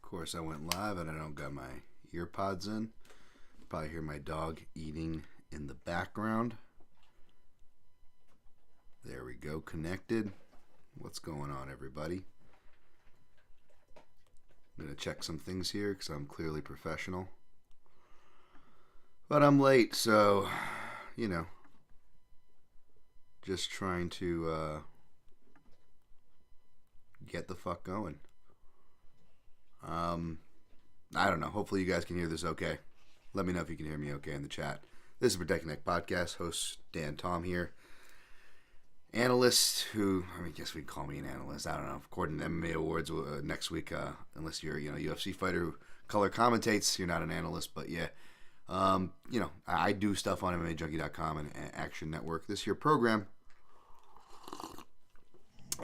course, I went live and I don't got my ear pods in. Probably hear my dog eating in the background. There we go, connected. What's going on, everybody? I'm going to check some things here because I'm clearly professional. But I'm late, so, just trying to get the fuck going. I don't know. Hopefully you guys can hear this okay. Let me know if you can hear me okay in the chat. This is Potect Ya Neck Podcast. Host Dan Tom here. Analyst who, I guess we can call me an analyst. I don't know. According to MMA Awards next week, unless you're a UFC fighter who color commentates, you're not an analyst. But yeah, I do stuff on MMAJunkie.com and Action Network. This year program,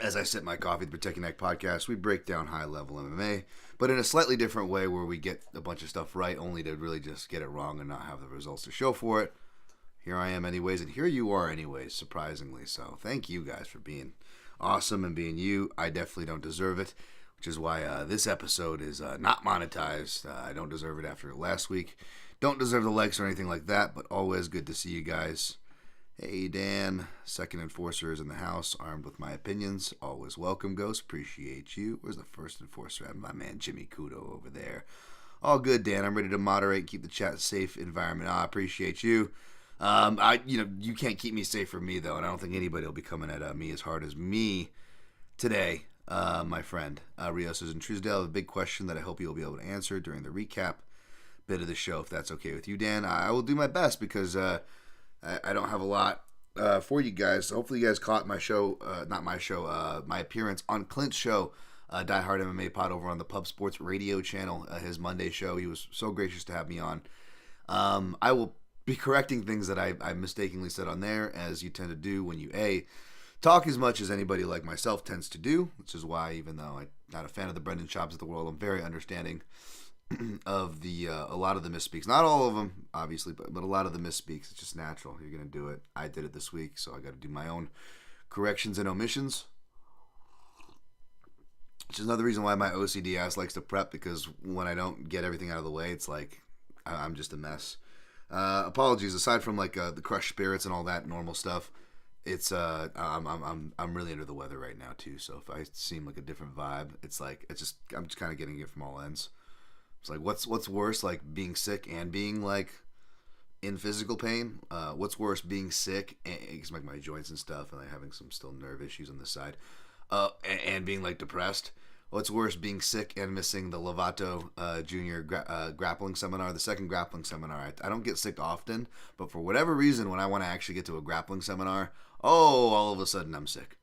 as I sip my coffee, the Potect Ya Neck Podcast, we break down high-level MMA, but in a slightly different way where we get a bunch of stuff right, only to really just get it wrong and not have the results to show for it. Here I am anyways, and here you are anyways, surprisingly. So thank you guys for being awesome and being you. I definitely don't deserve it, which is why this episode is not monetized. I don't deserve it after last week. Don't deserve the likes or anything like that, but always good to see you guys. Hey, Dan. Second Enforcer is in the house, armed with my opinions. Always welcome, Ghost. Appreciate you. Where's the First Enforcer? My man Jimmy Kudo over there. All good, Dan. I'm ready to moderate, keep the chat safe environment. I appreciate you. You can't keep me safe from me, though, and I don't think anybody will be coming at me as hard as me today, my friend. Rios is in Truesdale. A big question that I hope you'll be able to answer during the recap bit of the show, if that's okay with you, Dan. I will do my best because I don't have a lot for you guys. Hopefully you guys caught my show, my appearance on Clint's show, Die Hard MMA Pod over on the Pub Sports Radio channel, his Monday show. He was so gracious to have me on. I will be correcting things that I mistakenly said on there, as you tend to do when you, talk as much as anybody like myself tends to do, which is why, even though I'm not a fan of the Brendan Schaubs of the world, I'm very understanding of the a lot of the misspeaks. Not all of them, obviously, but a lot of the misspeaks. It's just natural. You're going to do it. I did it this week, so I got to do my own corrections and omissions. Which is another reason why my OCD ass likes to prep, because when I don't get everything out of the way, it's like I'm just a mess. Apologies. Aside from like the crushed spirits and all that normal stuff, it's I'm really under the weather right now too. So if I seem like a different vibe, it's like I'm just kind of getting it from all ends. It's like, what's worse, like being sick and being like in physical pain? What's worse, being sick and like my joints and stuff, and like having some still nerve issues on the side, and being like depressed? What's worse, being sick and missing the Lovato Junior grappling seminar, the second grappling seminar? I don't get sick often, but for whatever reason, when I want to actually get to a grappling seminar, all of a sudden I'm sick.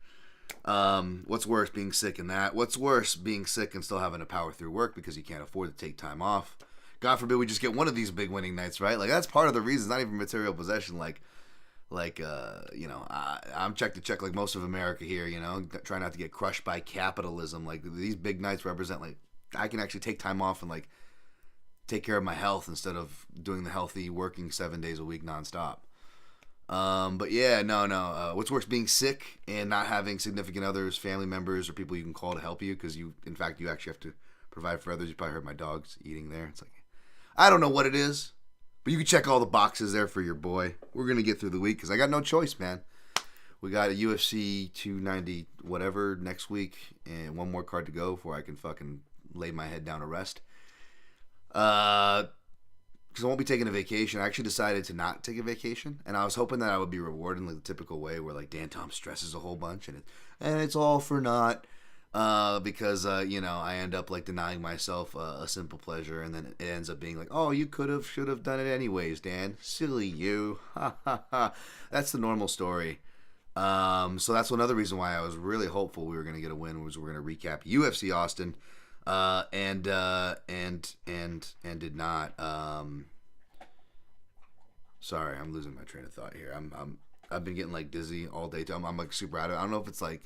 What's worse, being sick and that? What's worse, being sick and still having to power through work because you can't afford to take time off? God forbid we just get one of these big winning nights, right? Like, that's part of the reason. It's not even material possession. I'm check to check like most of America here, try not to get crushed by capitalism. Like, these big nights represent, like, I can actually take time off and, like, take care of my health instead of doing the healthy working 7 days a week nonstop. But yeah, no. What's worse, being sick and not having significant others, family members, or people you can call to help you, because you actually have to provide for others. You probably heard my dog's eating there. It's like, I don't know what it is, but you can check all the boxes there for your boy. We're going to get through the week because I got no choice, man. We got a UFC 290 whatever next week and one more card to go before I can fucking lay my head down to rest. Because I won't be taking a vacation. I actually decided to not take a vacation, and I was hoping that I would be rewarded in like the typical way where like Dan Tom stresses a whole bunch and it's all for naught, because I end up like denying myself a simple pleasure, and then it ends up being like, oh, you should have done it anyways, Dan. Silly you. Ha ha ha. That's the normal story. So that's another reason why I was really hopeful we were going to get a win, was we're going to recap UFC Austin. And did not. Sorry, I'm losing my train of thought here. I've been getting like dizzy all day. I'm like super out of it. I don't know if it's like,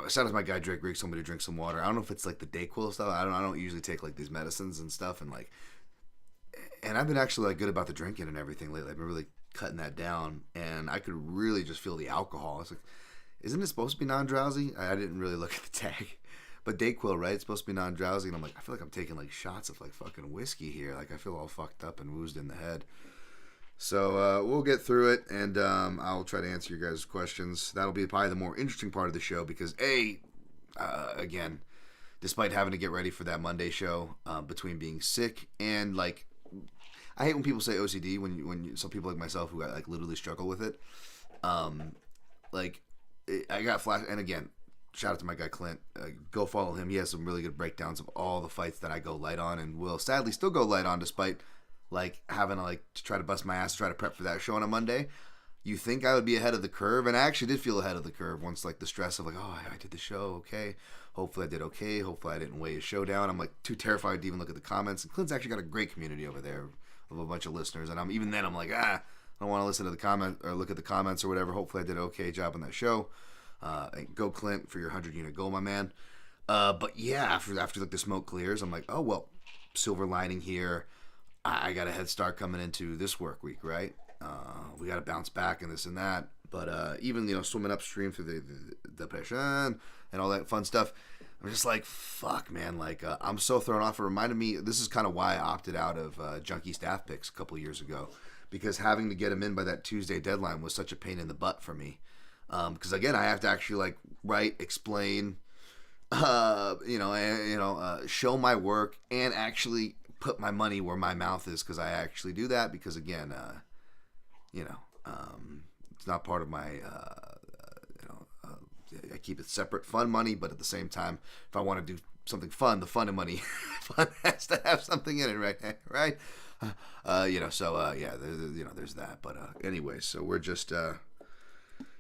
sometimes my guy Drake Riggs told me to drink some water. I don't know if it's like the Dayquil stuff. I don't usually take like these medicines and stuff, and I've been actually like good about the drinking and everything lately. I've been really cutting that down, and I could really just feel the alcohol. It's like, isn't it supposed to be non-drowsy? I didn't really look at the tag. but Dayquil, right? It's supposed to be non-drowsy, and I'm like, I feel like I'm taking like shots of like fucking whiskey here. Like I feel all fucked up and woozed in the head. So we'll get through it, and I'll try to answer your guys' questions. That'll be probably the more interesting part of the show because again, despite having to get ready for that Monday show, between being sick and like, I hate when people say OCD when some people like myself who like literally struggle with it. I got flash, and again, shout out to my guy Clint. Go follow him. He has some really good breakdowns of all the fights that I go light on, and will sadly still go light on despite like having to like to try to bust my ass to try to prep for that show on a Monday. You think I would be ahead of the curve, and I actually did feel ahead of the curve once like the stress of like, oh, I did the show, okay. Hopefully I did okay. Hopefully I didn't weigh his show down. I'm like too terrified to even look at the comments. And Clint's actually got a great community over there of a bunch of listeners, and I'm like, I don't want to listen to the comment or look at the comments or whatever. Hopefully I did an okay job on that show. Go Clint for your 100-unit goal, my man. But yeah, after like the smoke clears, I'm like, oh well, silver lining here. I got a head start coming into this work week, right? We got to bounce back and this and that. But even swimming upstream through the depression and all that fun stuff, I'm just like, fuck, man. Like I'm so thrown off. It reminded me. This is kind of why I opted out of Junkie Staff Picks a couple years ago, because having to get them in by that Tuesday deadline was such a pain in the butt for me. Because again, I have to actually like write, explain, show my work, and actually put my money where my mouth is, because I actually do that. Because again, it's not part of my, I keep it separate, fun money. But at the same time, if I want to do something fun, the fun and money, fun has to have something in it, right? There's that. But anyway, so we're just.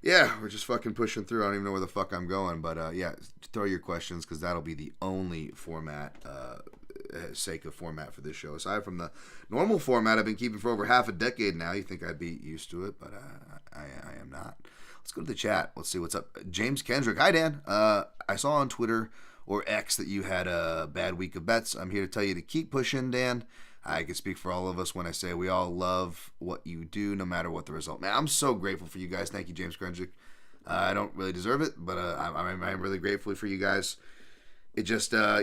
We're just fucking pushing through. I don't even know where the fuck I'm going, but throw your questions, because that'll be the only format, sake of format for this show. Aside from the normal format I've been keeping for over half a decade now. You think I'd be used to it, but I am not. Let's go to the chat. Let's see what's up. James Kendrick. Hi, Dan. I saw on Twitter or X that you had a bad week of bets. I'm here to tell you to keep pushing, Dan. I can speak for all of us when I say we all love what you do, no matter what the result. Man, I'm so grateful for you guys. Thank you, James Kendrick. I don't really deserve it, but I'm really grateful for you guys. It just, when,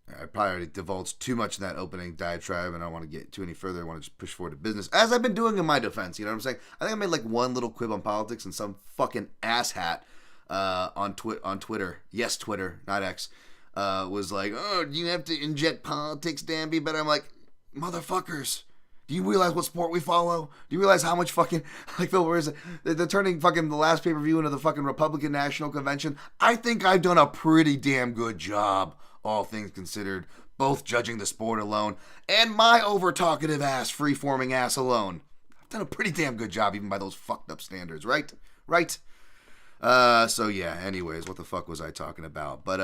I probably already divulged too much in that opening diatribe, and I don't want to get too any further. I want to just push forward to business, as I've been doing in my defense. You know what I'm saying? I think I made like one little quib on politics, and some fucking asshat on Twitter, yes, Twitter, not X, was like, oh, do you have to inject politics, Danby? But I'm like, motherfuckers, do you realize what sport we follow? Do you realize how much fucking, like, Phil, where is it? They're turning fucking the last pay-per-view into the fucking Republican National Convention. I think I've done a pretty damn good job, all things considered, both judging the sport alone and my over-talkative ass, free-forming ass alone. I've done a pretty damn good job, even by those fucked up standards, right? Right? So yeah, anyways, what the fuck was I talking about? But,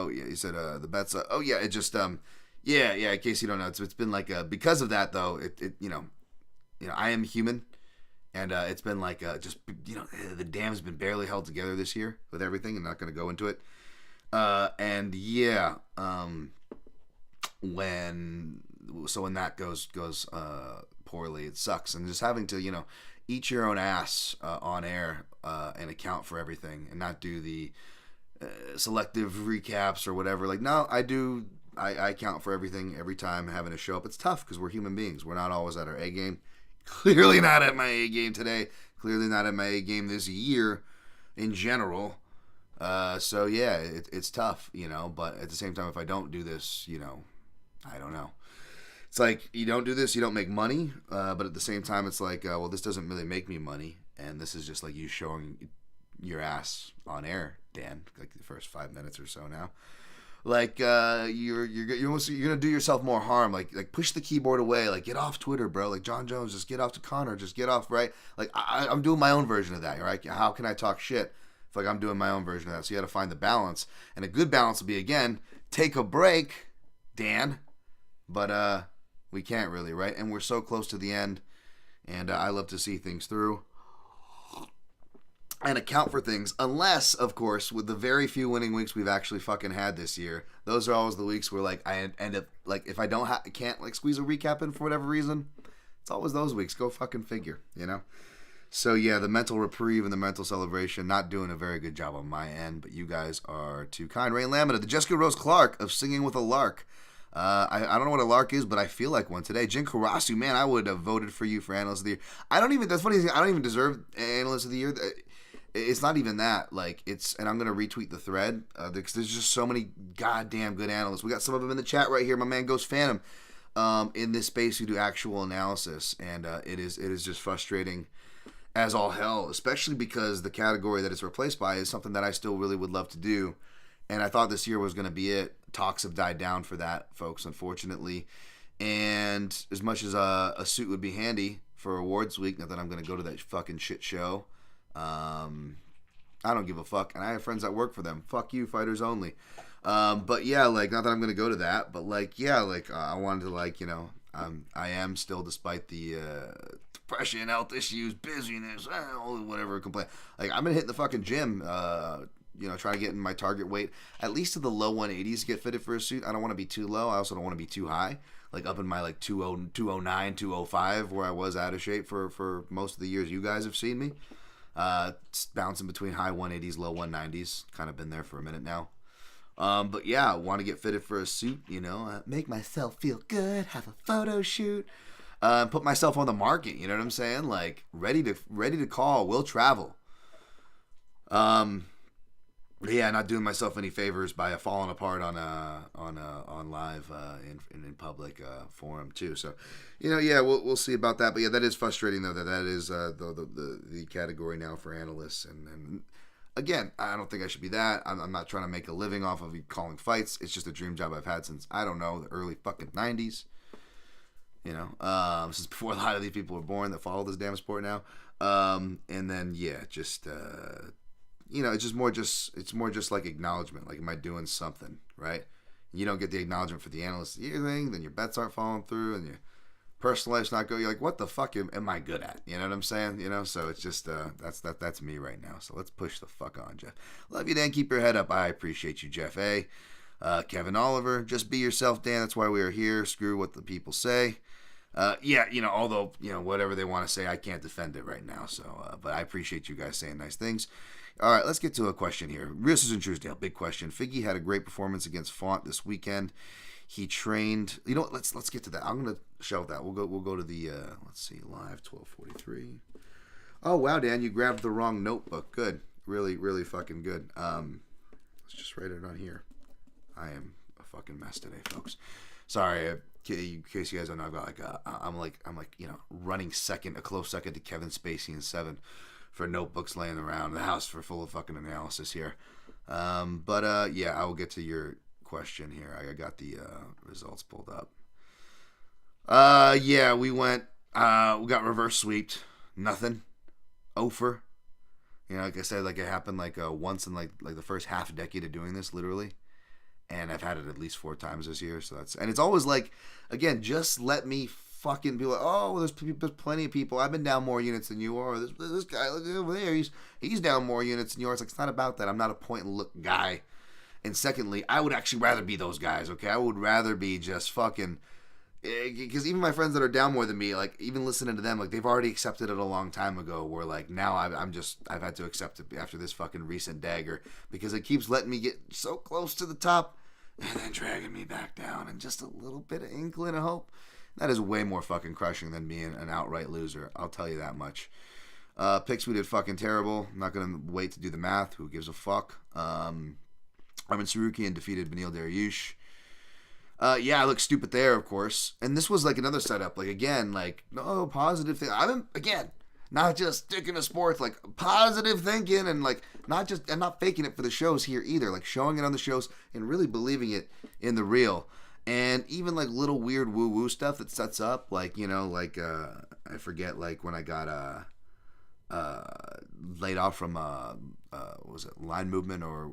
you said, the bets, it just, in case you don't know, it's been like, because of that though, I am human, and, it's been like, the dam's been barely held together this year with everything. I'm not going to go into it. When that goes poorly, it sucks. And just having to, eat your own ass, on air, and account for everything, and not do the selective recaps or whatever. Like, no, I account for everything every time having to show up. It's tough because we're human beings. We're not always at our A game. Clearly not at my A game today. Clearly not at my A game this year in general. It's tough, but at the same time, if I don't do this, I don't know. It's like, you don't do this, you don't make money, but at the same time, it's like, this doesn't really make me money, and this is just like you showing your ass on air, Dan, like the first 5 minutes or so now. Like, you're gonna do yourself more harm. Like push the keyboard away. Like, get off Twitter, bro. Like John Jones, just get off to Connor. Just get off, right? Like, I'm doing my own version of that, right? How can I talk shit if like I'm doing my own version of that? So you got to find the balance, and a good balance will be, again, take a break, Dan. But we can't really, right? And we're so close to the end, and I love to see things through and account for things, unless, of course, with the very few winning weeks we've actually fucking had this year, those are always the weeks where, like, I end up, like, if I can't, like, squeeze a recap in for whatever reason, it's always those weeks. Go fucking figure, So yeah, the mental reprieve and the mental celebration, not doing a very good job on my end, but you guys are too kind. Rain Lamina, the Jessica Rose Clark of Singing with a Lark. I don't know what a lark is, but I feel like one today. Jin Karasu, man, I would have voted for you for Analyst of the Year. That's funny, I don't even deserve Analyst of the Year. It's not even that. Like, and I'm going to retweet the thread, because there's just so many goddamn good analysts. We got some of them in the chat right here. My man Ghost Phantom, in this space who do actual analysis, and it is just frustrating as all hell, especially because the category that it's replaced by is something that I still really would love to do. And I thought this year was going to be it. Talks have died down for that, folks, unfortunately. And as much as a suit would be handy for awards week, not that I'm going to go to that fucking shit show. I don't give a fuck. And I have friends that work for them. Fuck you, fighters only. But yeah, like, not that I'm going to go to that, but like, yeah, like, I wanted to, like, you know, I am still, despite the depression, health issues, busyness, whatever complaint. Like, I've been hitting the fucking gym, trying to get in my target weight, at least to the low 180s to get fitted for a suit. I don't want to be too low. I also don't want to be too high. Like, up in my, like, 209, 205, where I was out of shape for most of the years you guys have seen me. Bouncing between high 180s, low 190s. Kind of been there for a minute now. But yeah, I want to get fitted for a suit, make myself feel good, have a photo shoot, put myself on the market, you know what I'm saying? Like, ready to call, will travel. Yeah, not doing myself any favors by falling apart on live in public forum too. So, yeah, we'll see about that. But yeah, that is frustrating though. That is the category now for analysts. And again, I don't think I should be that. I'm not trying to make a living off of calling fights. It's just a dream job I've had since, I don't know, the early fucking 90s. Since before a lot of these people were born that follow this damn sport now. And then yeah, just. It's more just like acknowledgement. Like, am I doing something, right? You don't get the acknowledgement for the analyst of the year thing, then your bets aren't falling through, and your personal life's not going. You're like, what the fuck am I good at? You know what I'm saying? So it's just that's me right now. So let's push the fuck on, Jeff. Love you, Dan. Keep your head up. I appreciate you, Jeff A. Kevin Oliver, just be yourself, Dan. That's why we are here. Screw what the people say. Although whatever they want to say, I can't defend it right now. So, but I appreciate you guys saying nice things. All right, let's get to a question here. Real Susan Truesdale, big question. Figgy had a great performance against Font this weekend. He trained. Let's get to that. I'm gonna shelve that. We'll go to the let's see, live 12:43. Oh wow, Dan, you grabbed the wrong notebook. Good, really, really fucking good. Let's just write it on here. I am a fucking mess today, folks. Sorry. In case you guys don't know, I've got I'm like running second, a close second to Kevin Spacey in 7. For notebooks laying around the house full of fucking analysis here. Yeah, I will get to your question here. I got the results pulled up. Yeah, we got reverse sweeped. Nothing. Over. Like I said, like it happened like once in like the first half a decade of doing this, literally. And I've had it at least 4 times this year. So and it's always like, again, just let me fucking be like, oh, there's plenty of people. I've been down more units than you are. This guy, look over there, he's down more units than you are. It's like, it's not about that. I'm not a point and look guy. And secondly, I would actually rather be those guys. Okay, I would rather be just fucking, because even my friends that are down more than me, like even listening to them, like they've already accepted it a long time ago. Where like now I've had to accept it after this fucking recent dagger because it keeps letting me get so close to the top and then dragging me back down, and just a little bit of inkling of hope. That is way more fucking crushing than being an outright loser. I'll tell you that much. Picks we did fucking terrible. I'm not going to wait to do the math. Who gives a fuck? Arman Sarukian defeated Beneil Dariush. Yeah, I look stupid there, of course. And this was like another setup. Like, again, like, no, positive thing. Again, not just sticking to sports, like positive thinking and like not faking it for the shows here either. Like showing it on the shows and really believing it in the real. And even like little weird woo-woo stuff that sets up, like, I forget, like when I got laid off from was it line movement or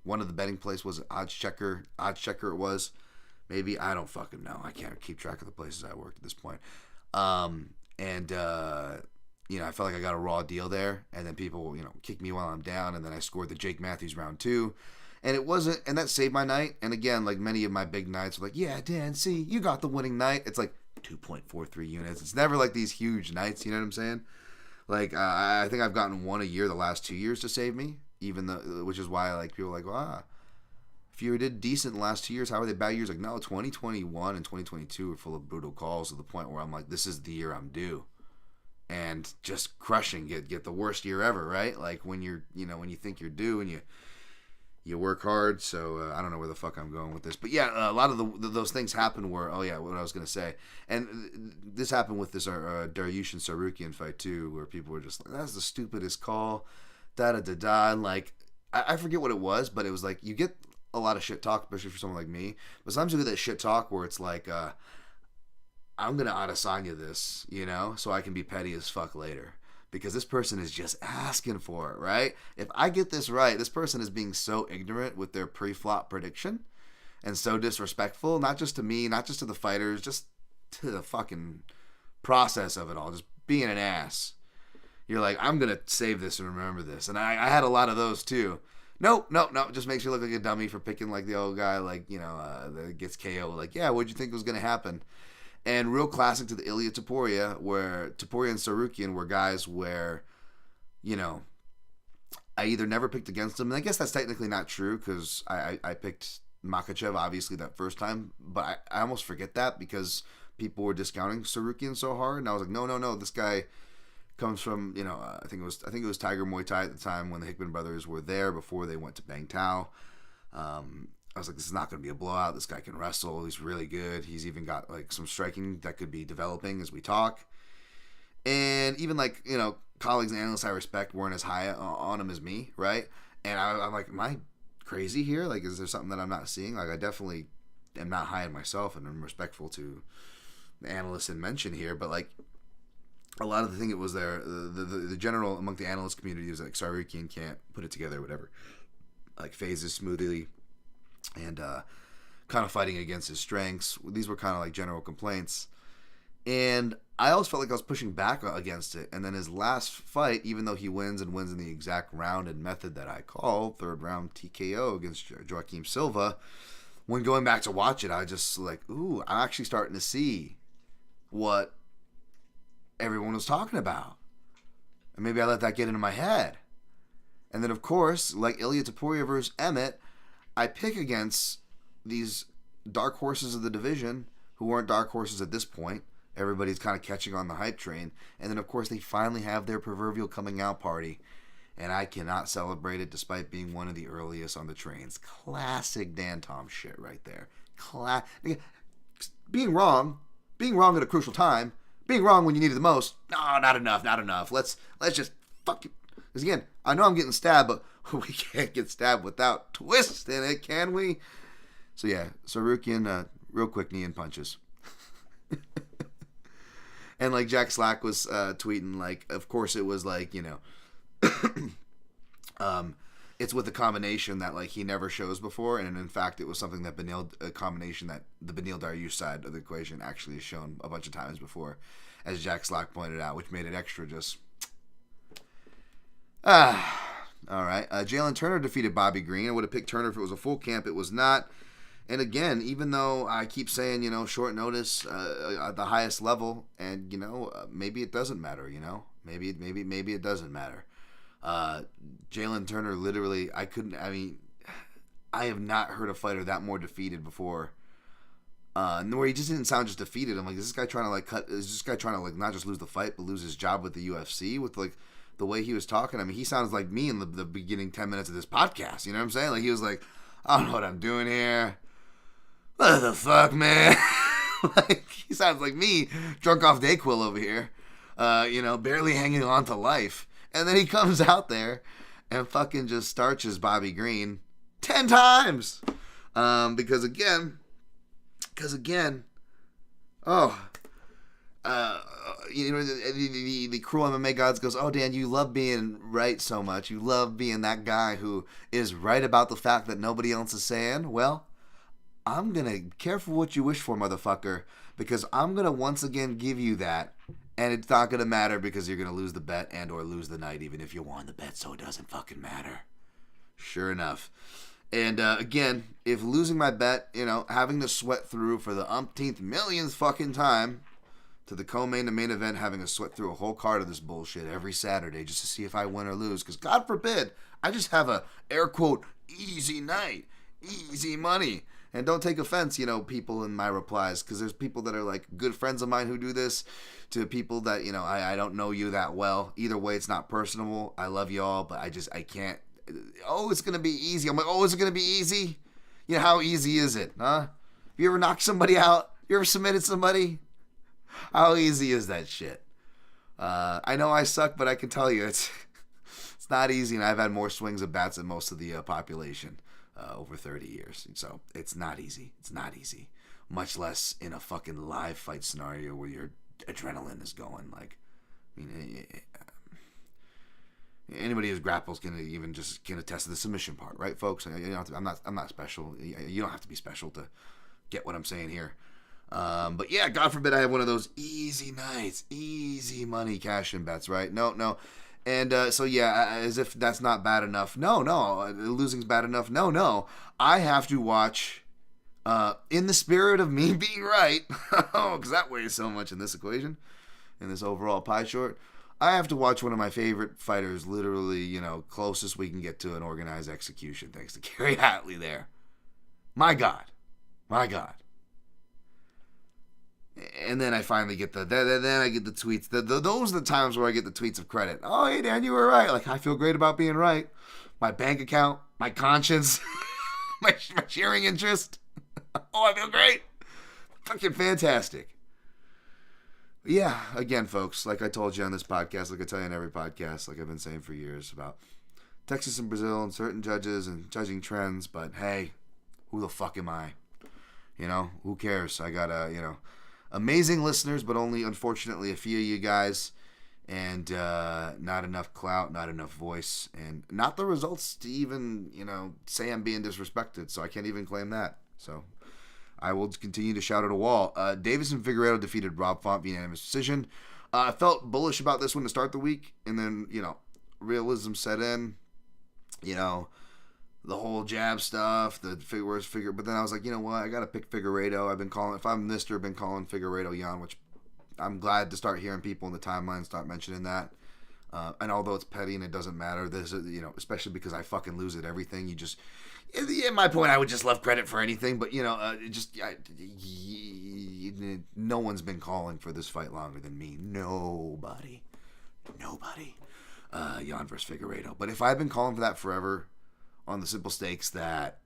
one of the betting places, was it odds checker it was, maybe, I don't fucking know, I can't keep track of the places I worked at this point. I felt like I got a raw deal there, and then people kick me while I'm down, and then I scored the Jake Matthews round 2. And it wasn't, and that saved my night. And again, like many of my big nights were like, yeah, Dan, see, you got the winning night. It's like 2.43 units. It's never like these huge nights, you know what I'm saying? Like, I think I've gotten one a year the last 2 years to save me, even though, which is why, like, people are like, if you did decent in the last 2 years, how are they bad years? Like, no, 2021 and 2022 were full of brutal calls to the point where I'm like, this is the year I'm due. And just crushing, get the worst year ever, right? Like, when you're, when you think you're due and you work hard. So I don't know where the fuck I'm going with this, but yeah, a lot of those things happen where, what I was gonna say, and this happened with this Dariush and Tsarukyan fight too, where people were just like, that's the stupidest call, and like, I forget what it was, but it was like, you get a lot of shit talk, especially for someone like me, but sometimes you get that shit talk where it's like, I'm gonna Adesanya this, so I can be petty as fuck later. Because this person is just asking for it, right? If I get this right, this person is being so ignorant with their pre-flop prediction and so disrespectful, not just to me, not just to the fighters, just to the fucking process of it all, just being an ass. You're like, I'm going to save this and remember this. And I had a lot of those too. No, it just makes you look like a dummy for picking like the old guy, like, that gets KO. Like, yeah, what'd you think was going to happen? And real classic to the Elliott Topuria, where Topuria and Tsarukyan were guys where, I either never picked against them, and I guess that's technically not true because I picked Makhachev obviously that first time, but I almost forget that because people were discounting Tsarukyan so hard, and I was like, no, this guy comes from, I think it was Tiger Muay Thai at the time when the Hickman brothers were there before they went to Bang Tao. I was like, this is not going to be a blowout. This guy can wrestle. He's really good. He's even got like some striking that could be developing as we talk. And even like, colleagues and analysts I respect weren't as high on him as me, right? And I'm like, am I crazy here? Like, is there something that I'm not seeing? Like, I definitely am not high on myself, and I'm respectful to the analysts in mention here. But like, a lot of the thing it was there, the general among the analyst community was like, Tsarukyan can't put it together, whatever. Like, phases smoothly. And kind of fighting against his strengths. These were kind of like general complaints. And I always felt like I was pushing back against it. And then his last fight, even though he wins in the exact round and method that I call, third round TKO against Joaquim Silva, when going back to watch it, I just like, ooh, I'm actually starting to see what everyone was talking about. And maybe I let that get into my head. And then, of course, like Ilya Topuria versus Emmett, I pick against these dark horses of the division who weren't dark horses at this point. Everybody's kind of catching on the hype train. And then, of course, they finally have their proverbial coming out party. And I cannot celebrate it despite being one of the earliest on the trains. Classic Dan Tom shit right there. Being wrong at a crucial time. Being wrong when you need it the most. No, not enough. Let's just fuck it. Because again, I know I'm getting stabbed, but we can't get stabbed without twists in it, can we? So yeah, Tsarukyan, real quick knee and punches. And like Jack Slack was tweeting, like, of course it was like, it's with a combination that like he never shows before, and in fact it was something that a combination that the Beneil Dariush side of the equation actually has shown a bunch of times before, as Jack Slack pointed out, which made it extra just. All right. Jalen Turner defeated Bobby Green. I would have picked Turner if it was a full camp. It was not. And again, even though I keep saying, short notice at the highest level, and, maybe it doesn't matter, Maybe it doesn't matter. Jalen Turner literally, I have not heard a fighter that more defeated before. Where he just didn't sound just defeated. I'm like, is this guy trying to not just lose the fight, but lose his job with the UFC with like the way he was talking? I mean, he sounds like me in the beginning 10 minutes of this podcast. You know what I'm saying? Like, he was like, I don't know what I'm doing here. What the fuck, man? Like, he sounds like me, drunk off Dayquil over here. Barely hanging on to life. And then he comes out there and fucking just starches Bobby Green 10 times. Because again, the cruel MMA gods goes, oh, Dan, you love being right so much. You love being that guy who is right about the fact that nobody else is saying. Well, I'm going to careful what you wish for, motherfucker, because I'm going to once again give you that, and it's not going to matter because you're going to lose the bet and or lose the night, even if you won the bet, so it doesn't fucking matter. Sure enough. And again, if losing my bet, having to sweat through for the umpteenth millionth fucking time to the co-main to main event, having to sweat through a whole card of this bullshit every Saturday just to see if I win or lose. Because God forbid, I just have a, air quote, easy night, easy money. And don't take offense, people in my replies, because there's people that are like good friends of mine who do this, to people that, I don't know you that well. Either way, it's not personal. I love you all, but I can't. Oh, it's going to be easy. I'm like, oh, is it going to be easy? How easy is it, huh? You ever knocked somebody out? You ever submitted somebody? How easy is that shit? I know I suck, but I can tell you it's not easy, and I've had more swings of bats than most of the population over 30 years. So it's not easy. It's not easy. Much less in a fucking live fight scenario where your adrenaline is going. Like, anybody who grapples can attest to the submission part, right, folks? I'm not special. You don't have to be special to get what I'm saying here. But yeah, God forbid I have one of those easy nights, easy money cash-in bets, right? No. And so yeah, as if that's not bad enough. No, losing's bad enough. No. I have to watch, in the spirit of me being right, because that weighs so much in this equation, in this overall pie chart. I have to watch one of my favorite fighters, literally, closest we can get to an organized execution, thanks to Gary Hatley there. My God. And then I finally get then I get the tweets. Those are the times where I get the tweets of credit. Oh, hey, Dan, you were right. Like, I feel great about being right. My bank account, my conscience, my sharing interest. Oh, I feel great. Fucking fantastic. Yeah, again, folks, like I told you on this podcast, like I tell you on every podcast, like I've been saying for years about Texas and Brazil and certain judges and judging trends, but hey, who the fuck am I? Who cares? I got amazing listeners, but only, unfortunately, a few of you guys, and not enough clout, not enough voice, and not the results to even, say I'm being disrespected, so I can't even claim that. So I will continue to shout at a wall. Davison Figueiredo defeated Rob Font via unanimous decision. I felt bullish about this one to start the week, and then, realism set in, the whole jab stuff, the figure. But then I was like, you know what? I got to pick Figueiredo. I've been calling, if I'm Mr., been calling Figueiredo Jan, which I'm glad to start hearing people in the timeline start mentioning that. And although it's petty and it doesn't matter, this is, especially because I fucking lose at everything. You just, at my point, I would just love credit for anything. But, no one's been calling for this fight longer than me. Nobody. Jan versus Figueiredo. But if I've been calling for that forever, on the simple stakes that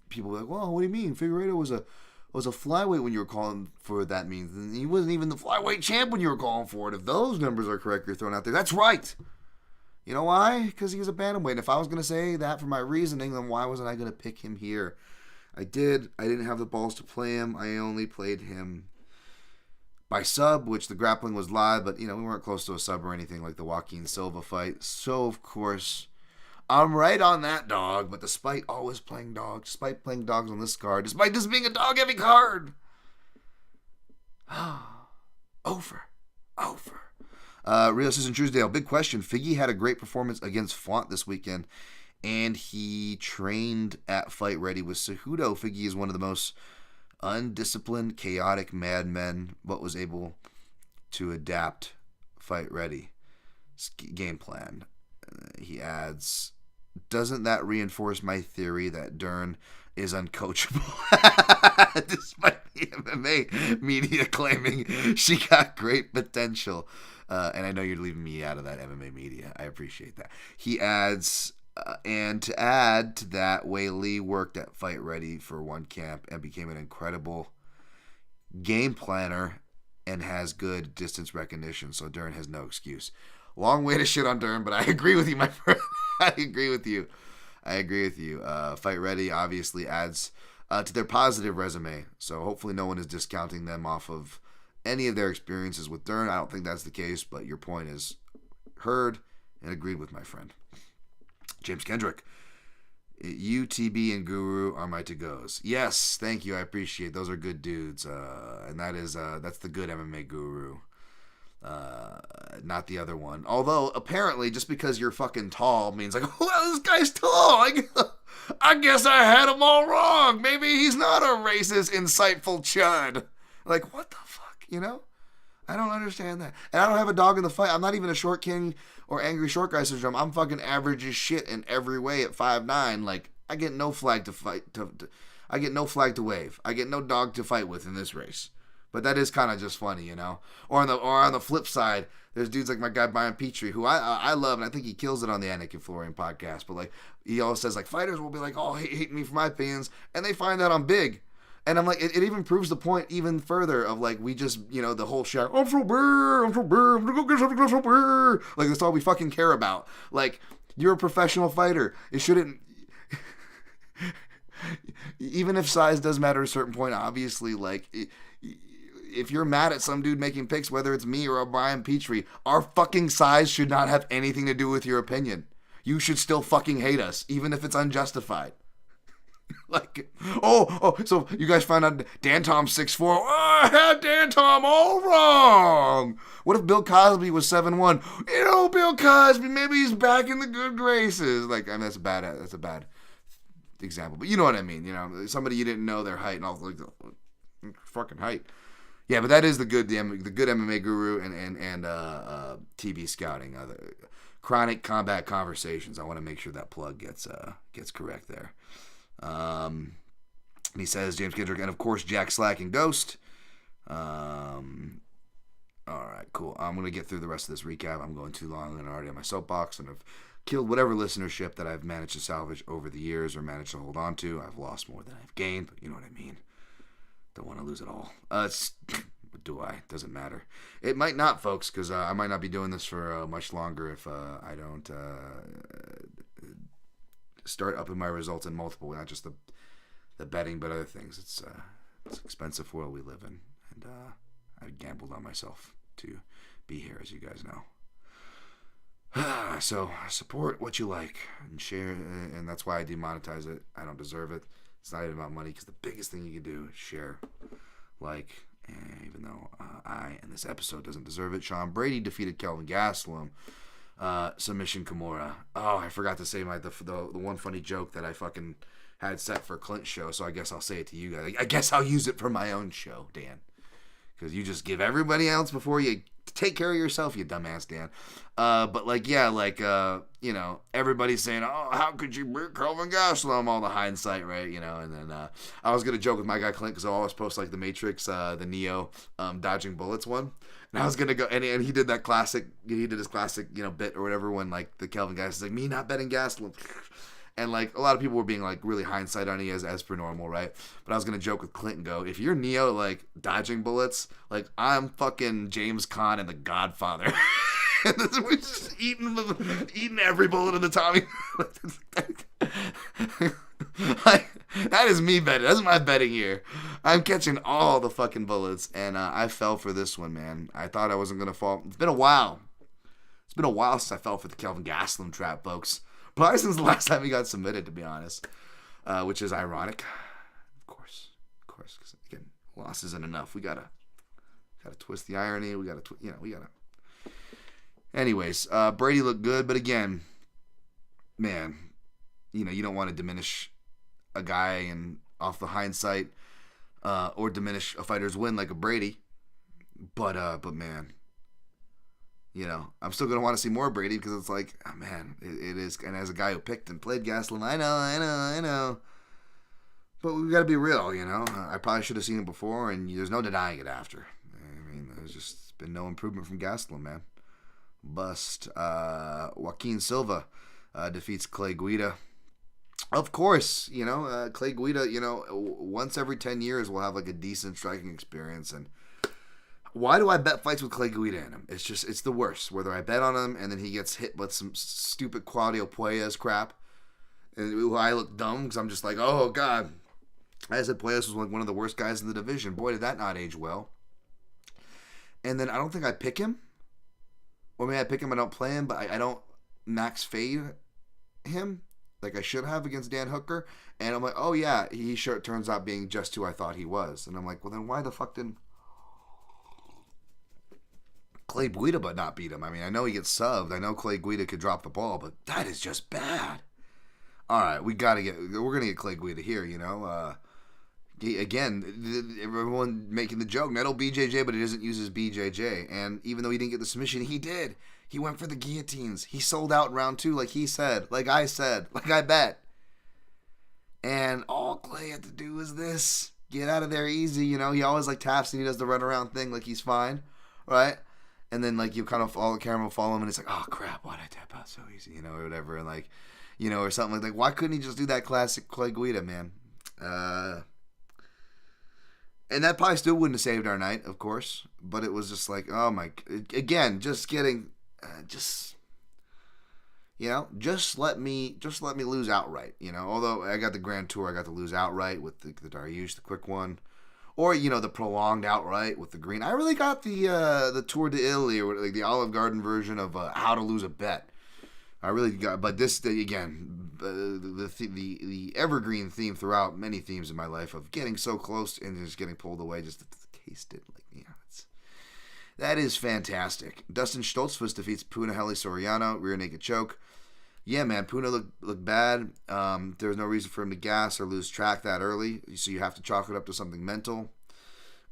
people were like, well, what do you mean? Figueiredo was a flyweight when you were calling for it. That means and he wasn't even the flyweight champ when you were calling for it. If those numbers are correct, you're throwing out there. That's right. You know why? Because he was a bantamweight. And if I was going to say that for my reasoning, then why wasn't I going to pick him here? I did. I didn't have the balls to play him. I only played him by sub, which the grappling was live, but, we weren't close to a sub or anything like the Joaquin Silva fight. So, of course, I'm right on that dog, but despite always playing dogs, despite playing dogs on this card, despite this being a dog-heavy card, over. Real Assistant Truesdale, big question. Figgy had a great performance against Font this weekend, and he trained at Fight Ready with Cejudo. Figgy is one of the most undisciplined, chaotic madmen, but was able to adapt Fight Ready game plan. He adds, doesn't that reinforce my theory that Dern is uncoachable? Despite the MMA media claiming she got great potential. And I know you're leaving me out of that MMA media. I appreciate that. He adds, and to add to that, Wei Lee worked at Fight Ready for one camp and became an incredible game planner and has good distance recognition, so Dern has no excuse. Long way to shit on Dern, but I agree with you, my friend. I agree with you. Fight Ready obviously adds to their positive resume, so hopefully no one is discounting them off of any of their experiences with Dern. I don't think that's the case, but your point is heard and agreed with, my friend. James Kendrick, UTB and Guru are my to-goes. Yes, thank you. I appreciate it. Those are good dudes, and that's the good MMA Guru. Not the other one. Although, apparently, just because you're fucking tall means like, well, this guy's tall. I guess I had him all wrong. Maybe he's not a racist, insightful chud. Like, what the fuck, I don't understand that. And I don't have a dog in the fight. I'm not even a short king or angry short guy syndrome. I'm fucking average as shit in every way at 5'9". Like, I get no flag to fight. I get no flag to wave. I get no dog to fight with in this race. But that is kind of just funny, you know. Or on the flip side, there's dudes like my guy Brian Petrie, who I love, and I think he kills it on the Anik and Florian podcast. But like, he always says like, fighters will be like, oh, hate me for my opinions, and they find out I'm big. And I'm like, it even proves the point even further of like, we just, you know, the whole shit, I'm so big, I'm gonna go get something, I'm so big. Like, that's all we fucking care about. Like, you're a professional fighter. It shouldn't, even if size does matter at a certain point, obviously, like, if you're mad at some dude making picks, whether it's me or a Brian Petrie, our fucking size should not have anything to do with your opinion. You should still fucking hate us, even if it's unjustified. Like, so you guys found out Dan Tom's 6'4". Oh, I had Dan Tom all wrong. What if Bill Cosby was 7'1"? You know, Bill Cosby, maybe he's back in the good graces. Like, I mean, that's a bad example, but you know what I mean. You know, somebody you didn't know their height and all, like, fucking height. Yeah, but that is the good MMA guru and TV scouting. The Chronic Combat Conversations. I want to make sure that plug gets correct there. He says James Kendrick, and of course Jack Slack and Ghost. All right, cool. I'm gonna get through the rest of this recap. I'm going too long and already on my soapbox, and I've killed whatever listenership that I've managed to salvage over the years or managed to hold on to. I've lost more than I've gained, but you know what I mean. Don't want to lose it all. Do I? Doesn't matter. It might not, folks, because I might not be doing this for much longer if I don't start upping my results in multiple, not just the betting, but other things. It's expensive world we live in, and I gambled on myself to be here, as you guys know. So support what you like and share, and that's why I demonetize it. I don't deserve it. It's not even about money, because the biggest thing you can do is share, like, even though I, and this episode doesn't deserve it. Sean Brady defeated Kelvin Gastelum. Submission Kimura. Oh, I forgot to say the one funny joke that I fucking had set for Clint's show, so I guess I'll say it to you guys. I guess I'll use it for my own show, Dan. Because you just give everybody else before you take care of yourself, you dumbass, Dan. But like, yeah, like, you know, everybody's saying, oh, how could you beat Kelvin Gastelum? All the hindsight, right? You know, and then I was going to joke with my guy Clint, because I always post like the Matrix, the Neo dodging bullets one. And I was going to go, and he did that classic, he did his classic, you know, bit or whatever, when like the Kelvin guy is like, me not betting Gastelum. And like a lot of people were being like really hindsight on it as per normal, right? But I was gonna joke with Clint and go, if you're Neo like dodging bullets, like I'm fucking James Caan and the Godfather. And we're just eating every bullet in the Tommy. Like, that is me betting. That's my betting here. I'm catching all the fucking bullets, and I fell for this one, man. I thought I wasn't gonna fall. It's been a while. It's been a while since I fell for the Kelvin Gastelum trap, folks. Probably since the last time he got submitted, to be honest, which is ironic. Of course, because again, loss isn't enough. We gotta twist the irony. We gotta. Anyways, Brady looked good, but again, man, you know, you don't want to diminish a guy and off the hindsight, or diminish a fighter's win like a Brady, but man. You know, I'm still going to want to see more Brady, because it's like, oh man, it is. And as a guy who picked and played Gastelum, I know. But we've got to be real, you know. I probably should have seen it before, and there's no denying it after. I mean, there's just been no improvement from Gastelum, man. Bust. Joaquin Silva defeats Clay Guida. Of course, you know, Clay Guida, you know, once every 10 years we'll have like a decent striking experience, and why do I bet fights with Clay Guida in him? It's the worst. Whether I bet on him and then he gets hit with some stupid Claudio Puelles crap, and I look dumb because I'm just like, oh God. I said Puelles was like one of the worst guys in the division. Boy, did that not age well. And then I don't think I pick him. Or maybe I pick him, I don't play him, but I don't max fade him like I should have against Dan Hooker. And I'm like, oh yeah, he sure turns out being just who I thought he was. And I'm like, well then why the fuck didn't Clay Guida but not beat him? I mean, I know he gets subbed. I know Clay Guida could drop the ball, but that is just bad. All right, we're going to get Clay Guida here, you know. Again, everyone making the joke, Neto BJJ, but he doesn't use his BJJ. And even though he didn't get the submission, he did. He went for the guillotines. He sold out in round 2, like he said, like I said, like I bet. And all Clay had to do was this. Get out of there easy, you know. He always like taps and he does the run around thing like he's fine, right? And then like you kind of follow the camera, will follow him, and it's like, oh crap, why'd I tap out so easy, you know, or whatever, and like, you know, or something like why couldn't he just do that classic Clay Guida, man? And that probably still wouldn't have saved our night, of course, but it was just like, oh my, again, just getting, you know, just let me lose outright, you know. Although I got the Grand Tour, I got to lose outright with the Dariush, the quick one, or you know, the prolonged outright with the green. I really got the Tour d'Italy, or like the Olive Garden version of how to lose a bet. I really got, but this again, the evergreen theme throughout many themes in my life of getting so close and just getting pulled away, just to taste it, like, you know, that is fantastic. Dustin Stoltzfus defeats Punahele Soriano, rear naked choke. Yeah, man, Puna looked bad. There was no reason for him to gas or lose track that early, so you have to chalk it up to something mental.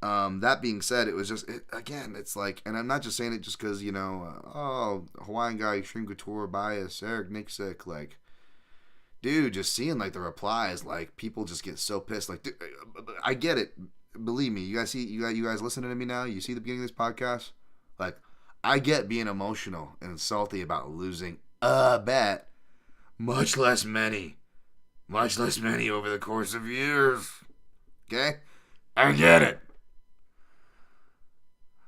That being said, it was just, again, it's like, and I'm not just saying it just because, you know, Hawaiian guy, Extreme Couture bias, Eric Nixick, like, dude, just seeing, like, the replies, like, people just get so pissed. Like, dude, I get it. Believe me, you guys listening to me now? You see the beginning of this podcast? Like, I get being emotional and salty about losing a bet, much less many over the course of years. Okay? I get it.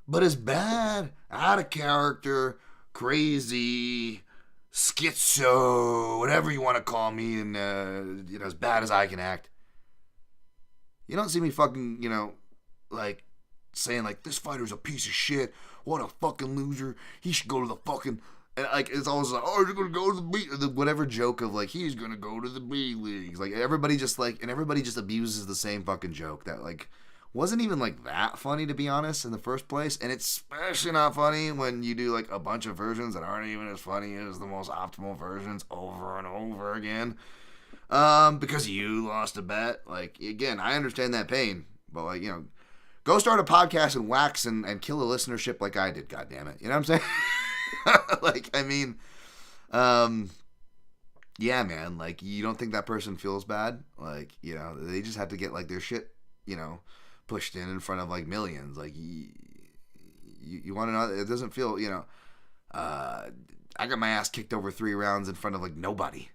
But it's bad, out of character, crazy, schizo, whatever you want to call me, and, you know, as bad as I can act. You don't see me fucking, you know, like, saying, like, this fighter's a piece of shit. What a fucking loser. He should go to the fucking... And, like, it's always like, oh, he's going to go to the B... Whatever joke of, like, he's going to go to the B leagues. Like, everybody just, like... And everybody just abuses the same fucking joke that, like, wasn't even, like, that funny, to be honest, in the first place. And it's especially not funny when you do, like, a bunch of versions that aren't even as funny as the most optimal versions over and over again. Because you lost a bet. Like, again, I understand that pain, but, like, you know, go start a podcast and wax and kill a listenership like I did, goddammit. You know what I'm saying? Like, I mean, yeah, man, like, you don't think that person feels bad? Like, you know, they just have to get, like, their shit, you know, pushed in front of, like, millions. Like, you want to know, it doesn't feel, you know, I got my ass kicked over 3 rounds in front of, like, nobody.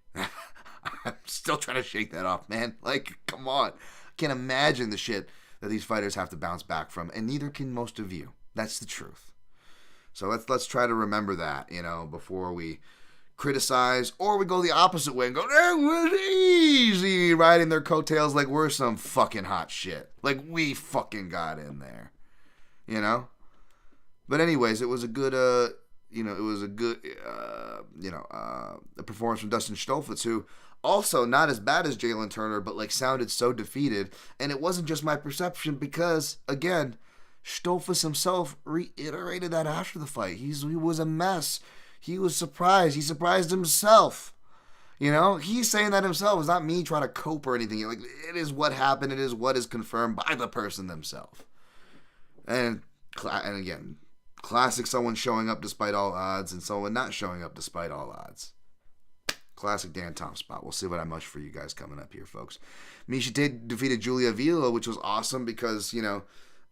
I'm still trying to shake that off, man. Like, come on. I can't imagine the shit that these fighters have to bounce back from, and neither can most of you. That's the truth. So let's try to remember that, you know, before we criticize, or we go the opposite way and go, that was easy, riding their coattails like we're some fucking hot shit. Like, we fucking got in there, you know? But anyways, it was a good, a performance from Dustin Stoltzfus, who also not as bad as Jalen Turner, but like sounded so defeated. And it wasn't just my perception because, again, Stoltzfus himself reiterated that after the fight. He was a mess. He was surprised. He surprised himself. You know, he's saying that himself. It's not me trying to cope or anything. Like, it is what happened. It is what is confirmed by the person themselves. And again, classic someone showing up despite all odds and someone not showing up despite all odds. Classic Dan Tom spot. We'll see what I mush for you guys coming up here, folks. Miesha Tate defeated Julia Vila, which was awesome because, you know,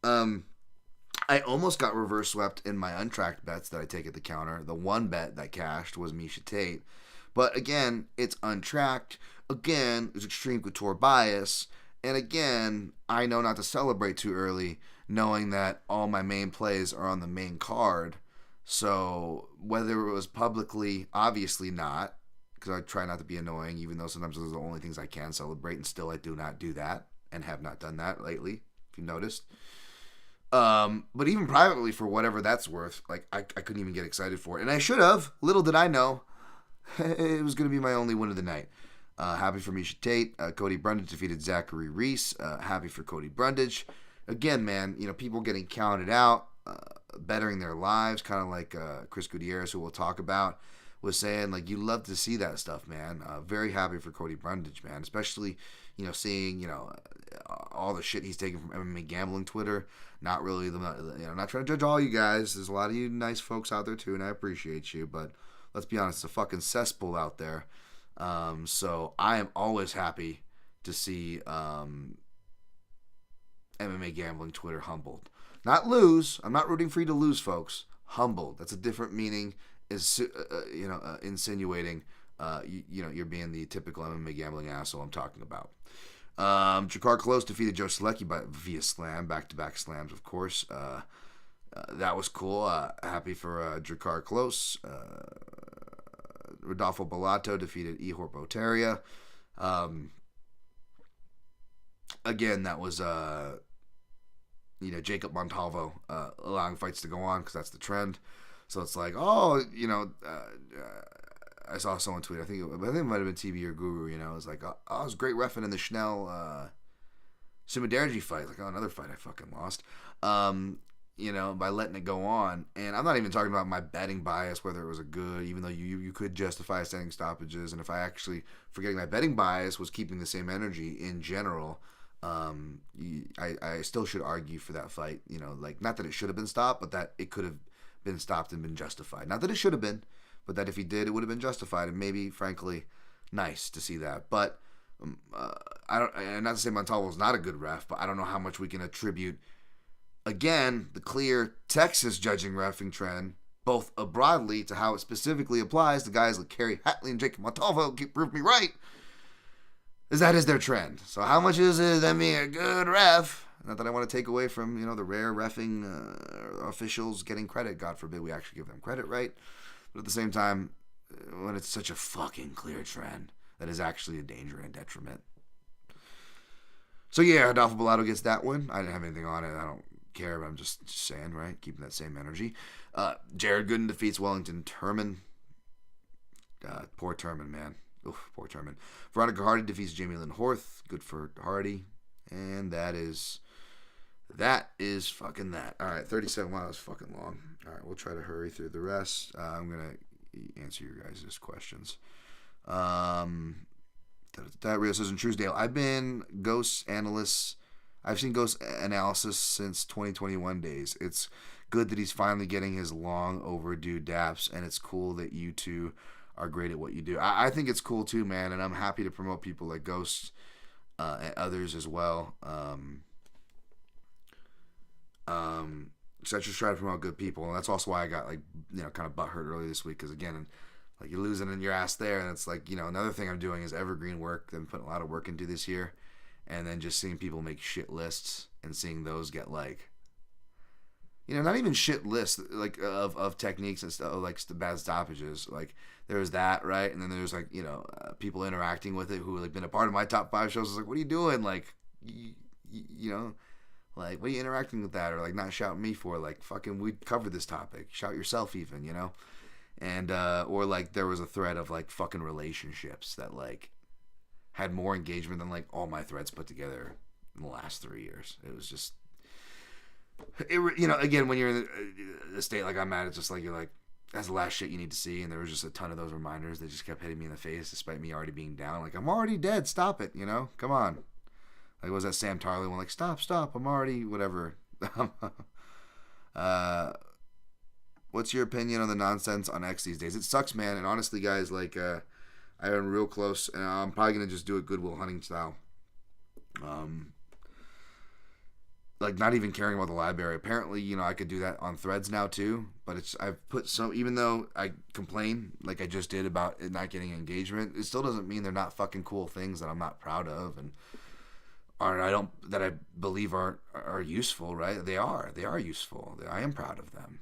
I almost got reverse swept in my untracked bets that I take at the counter. The one bet that cashed was Miesha Tate. But again, it's untracked. Again, it's extreme couture bias. And again, I know not to celebrate too early, knowing that all my main plays are on the main card. So whether it was publicly, obviously not, because I try not to be annoying, even though sometimes those are the only things I can celebrate, and still I do not do that, and have not done that lately, if you noticed. But even privately, for whatever that's worth, like, I couldn't even get excited for it. And I should have. Little did I know, it was going to be my only win of the night. Happy for Miesha Tate. Cody Brundage defeated Zachary Reese. Happy for Cody Brundage. Again, man, you know, people getting counted out, bettering their lives, kind of like Chris Gutierrez, who we'll talk about. was saying, like, you love to see that stuff, man. Very happy for Cody Brundage, man. Especially, seeing, all the shit he's taking from MMA gambling Twitter. Not really, not trying to judge all you guys. There's a lot of you nice folks out there, too, and I appreciate you. But let's be honest, it's a fucking cesspool out there. So I am always happy to see MMA gambling Twitter humbled. Not lose. I'm not rooting for you to lose, folks. Humbled. That's a different meaning. Is insinuating, you're being the typical MMA gambling asshole I'm talking about. Jakar Close defeated Joe Solecki via slam, back-to-back slams, of course. That was cool. Happy for Jakar Close. Rodolfo Bellato defeated Ihor Potect. Again, that was Jacob Montalvo allowing fights to go on because that's the trend. So it's like, I saw someone tweet, I think it might have been TV or Guru, it was like, it was great reffing in the Schnell Sumadaerji fight. Like, another fight I fucking lost. By letting it go on. And I'm not even talking about my betting bias, whether it was a good, even though you could justify standing stoppages. And if I actually, forgetting my betting bias, was keeping the same energy in general, I still should argue for that fight. Not that it should have been stopped, but that it could have been stopped and been justified. Not that it should have been, but that if he did, it would have been justified. And maybe, frankly, nice to see that. But I don't. And not to say Montalvo's not a good ref, but I don't know how much we can attribute. Again, the clear Texas judging reffing trend, both broadly to how it specifically applies to guys like Kerry Hatley and Jacob Montalvo, prove me right, is their trend. So how much is it them being a good ref? Not that I want to take away from, the rare reffing officials getting credit. God forbid we actually give them credit, right? But at the same time, when it's such a fucking clear trend, that is actually a danger and detriment. So yeah, Adolfo Bellato gets that one. I didn't have anything on it. I don't care, but I'm just saying, right? Keeping that same energy. Jared Gooden defeats Wellington Turman. Poor Turman, man. Oof, poor Turman. Veronica Hardy defeats Jamie Lynn Horth. Good for Hardy. And that is fucking that. All right, 37. Wow, that was fucking long. All right, we'll try to hurry through the rest. I'm going to answer your guys' questions. Rio says in Truesdale, I've seen Ghost analysis since 2021 days. It's good that he's finally getting his long overdue daps, and it's cool that you two are great at what you do. I think it's cool too, man, and I'm happy to promote people like Ghost and others as well. So I just try to promote good people, and that's also why I got kind of butthurt early this week, because again, like, you're losing in your ass there, and it's like, another thing I'm doing is evergreen work. I've been putting a lot of work into this year, and then just seeing people make shit lists and seeing those get not even shit lists of techniques and stuff, like the bad stoppages. Like, there's that, right? And then there's people interacting with it who been a part of my top 5 shows. It's like, what are you doing? Like, what are you interacting with that, or not shouting me for? Like, fucking, we covered this topic. Shout yourself even, And or there was a thread of fucking relationships that had more engagement than all my threads put together in the last 3 years. It was just, again, when you're in the state like I'm at, it's just you're that's the last shit you need to see. And there was just a ton of those reminders that just kept hitting me in the face, despite me already being down. I'm already dead. Stop it. Come on. What was that Sam Tarley one? Stop. I'm already whatever. What's your opinion on the nonsense on X these days? It sucks, man. And honestly, guys, I am real close, and I'm probably gonna just do it Goodwill Hunting style. Not even caring about the library. Apparently, I could do that on Threads now too. But I've put some, even though I complain like I just did about it not getting engagement, it still doesn't mean they're not fucking cool things that I'm not proud of and I believe are useful. Right? They are useful. I am proud of them.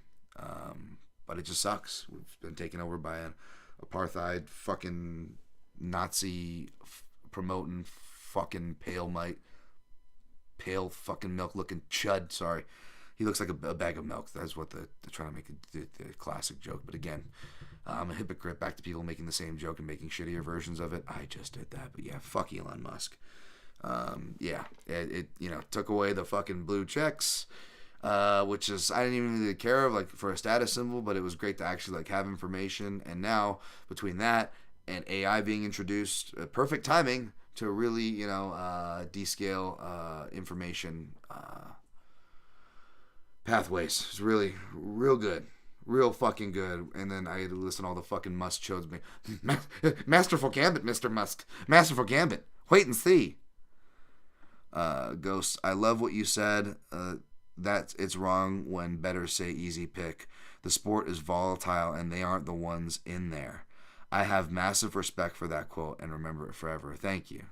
But it just sucks. We've been taken over by an apartheid fucking Nazi promoting fucking pale fucking milk looking chud. Sorry, he looks like a bag of milk. That's what they're trying to make the classic joke. But again, I'm a hypocrite. Back to people making the same joke and making shittier versions of it. I just did that. But yeah, fuck Elon Musk. It took away the fucking blue checks. which is, I didn't even really care of, like, for a status symbol, but it was great to actually, like, have information. And now, between that and AI being introduced, perfect timing to really, descale information pathways. It's really, real good. Real fucking good. And then I had to listen to all the fucking Musk shows. Masterful gambit, Mr. Musk. Masterful gambit. Wait and see. Ghost, I love what you said. That it's wrong when bettors say easy pick. The sport is volatile and they aren't the ones in there. I have massive respect for that quote and remember it forever. Thank you.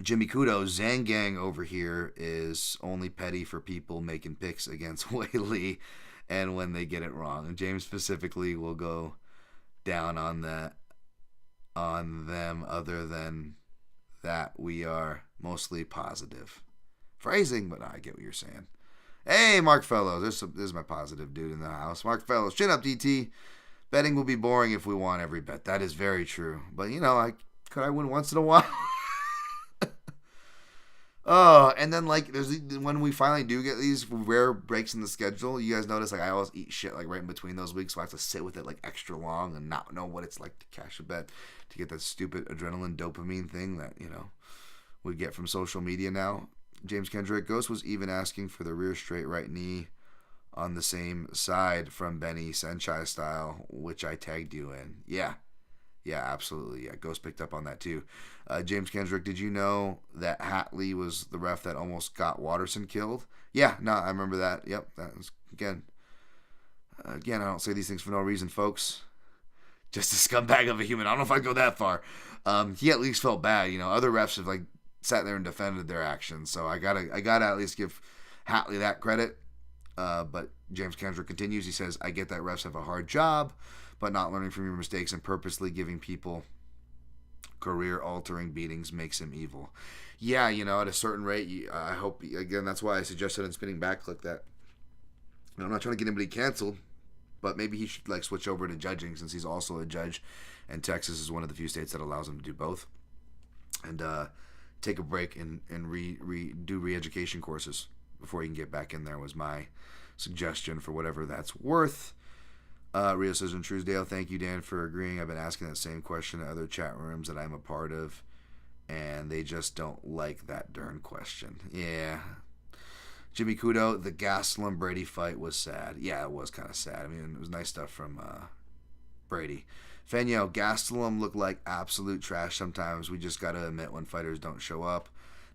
Jimmy Kudo, Zangang over here is only petty for people making picks against Wei Lee and when they get it wrong. And James specifically will go down on them. Other than that, we are mostly positive. Phrasing, but I get what you're saying. Hey, Mark Fellows. This is my positive dude in the house. Mark Fellows, chin up, DT. Betting will be boring if we won every bet. That is very true. But, could I win once in a while? Oh, and then, when we finally do get these rare breaks in the schedule, you guys notice, I always eat shit, right in between those weeks, so I have to sit with it, extra long and not know what it's like to cash a bet, to get that stupid adrenaline dopamine thing that, we get from social media now. James Kendrick, Ghost was even asking for the rear straight right knee on the same side from Benny Senchai style, which I tagged you in. Yeah, absolutely. Yeah, Ghost picked up on that too. James Kendrick, did you know that Hatley was the ref that almost got Watterson killed? Yeah, no, I remember that. Yep, that was, again, I don't say these things for no reason, folks. Just a scumbag of a human. I don't know if I'd go that far. He at least felt bad. Other refs have, sat there and defended their actions. So I gotta at least give Hatley that credit. But James Kendrick continues. He says, I get that refs have a hard job, but not learning from your mistakes and purposely giving people career-altering beatings makes him evil. Yeah, at a certain rate, I hope, again, that's why I suggested in Spinning Back Click that, I'm not trying to get anybody canceled, but maybe he should, switch over to judging since he's also a judge, and Texas is one of the few states that allows him to do both. And take a break and do re-education courses before he can get back in there was my suggestion for whatever that's worth. Rio says in Truesdale, thank you, Dan, for agreeing. I've been asking that same question to other chat rooms that I'm a part of, and they just don't like that darn question. Yeah. Jimmy Kudo, the Gastelum Brady fight was sad. Yeah, it was kind of sad. I mean, it was nice stuff from Brady. Fanyo, Gastelum looked like absolute trash sometimes. We just got to admit when fighters don't show up.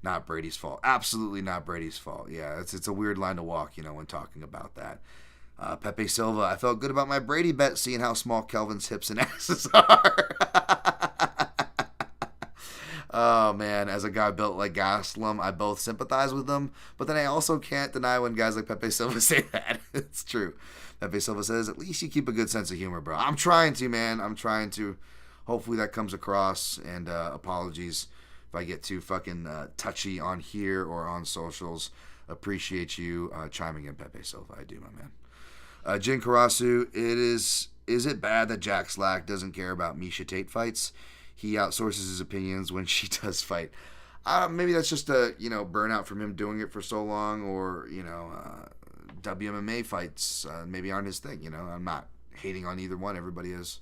Not Brady's fault. Absolutely not Brady's fault. Yeah, it's a weird line to walk, when talking about that. Pepe Silva, I felt good about my Brady bet, seeing how small Kelvin's hips and asses are. Oh, man, as a guy built like Gastelum, I both sympathize with them, but then I also can't deny when guys like Pepe Silva say that. It's true. Pepe Silva says, at least you keep a good sense of humor, bro. I'm trying to, man. I'm trying to. Hopefully that comes across, and apologies if I get too fucking touchy on here or on socials. Appreciate you chiming in, Pepe Silva. I do, my man. Jin Karasu, is it bad that Jack Slack doesn't care about Misha Tate fights? He outsources his opinions when she does fight. Maybe that's just a, burnout from him doing it for so long, or, WMMA fights maybe aren't his thing, I'm not hating on either one. Everybody is.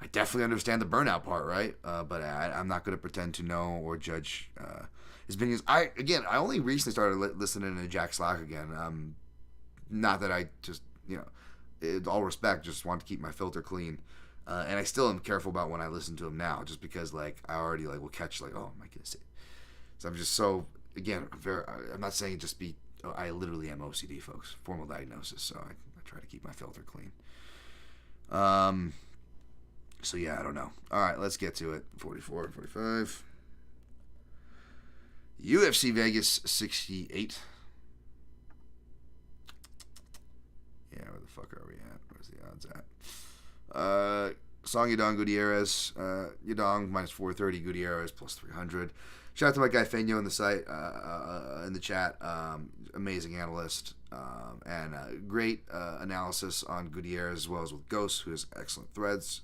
I definitely understand the burnout part, right? But I'm not going to pretend to know or judge his opinions. I only recently started listening to Jack Slack again. Not that I just, in all respect, just want to keep my filter clean. And I still am careful about when I listen to him now, just because, I already, will catch, oh, my goodness. So I'm just so, again, I'm not saying just be, I literally am OCD, folks. Formal diagnosis, so I try to keep my filter clean. So, yeah, I don't know. All right, let's get to it. 44, 45. UFC Vegas 68. Yeah, where the fuck are we at? Where's the odds at? Song Yadong Gutierrez. Yadong minus 430. Gutierrez plus 300. Shout out to my guy Fanyo in the site, in the chat. Amazing analyst. And great analysis on Gutierrez as well as with Ghost, who has excellent threads.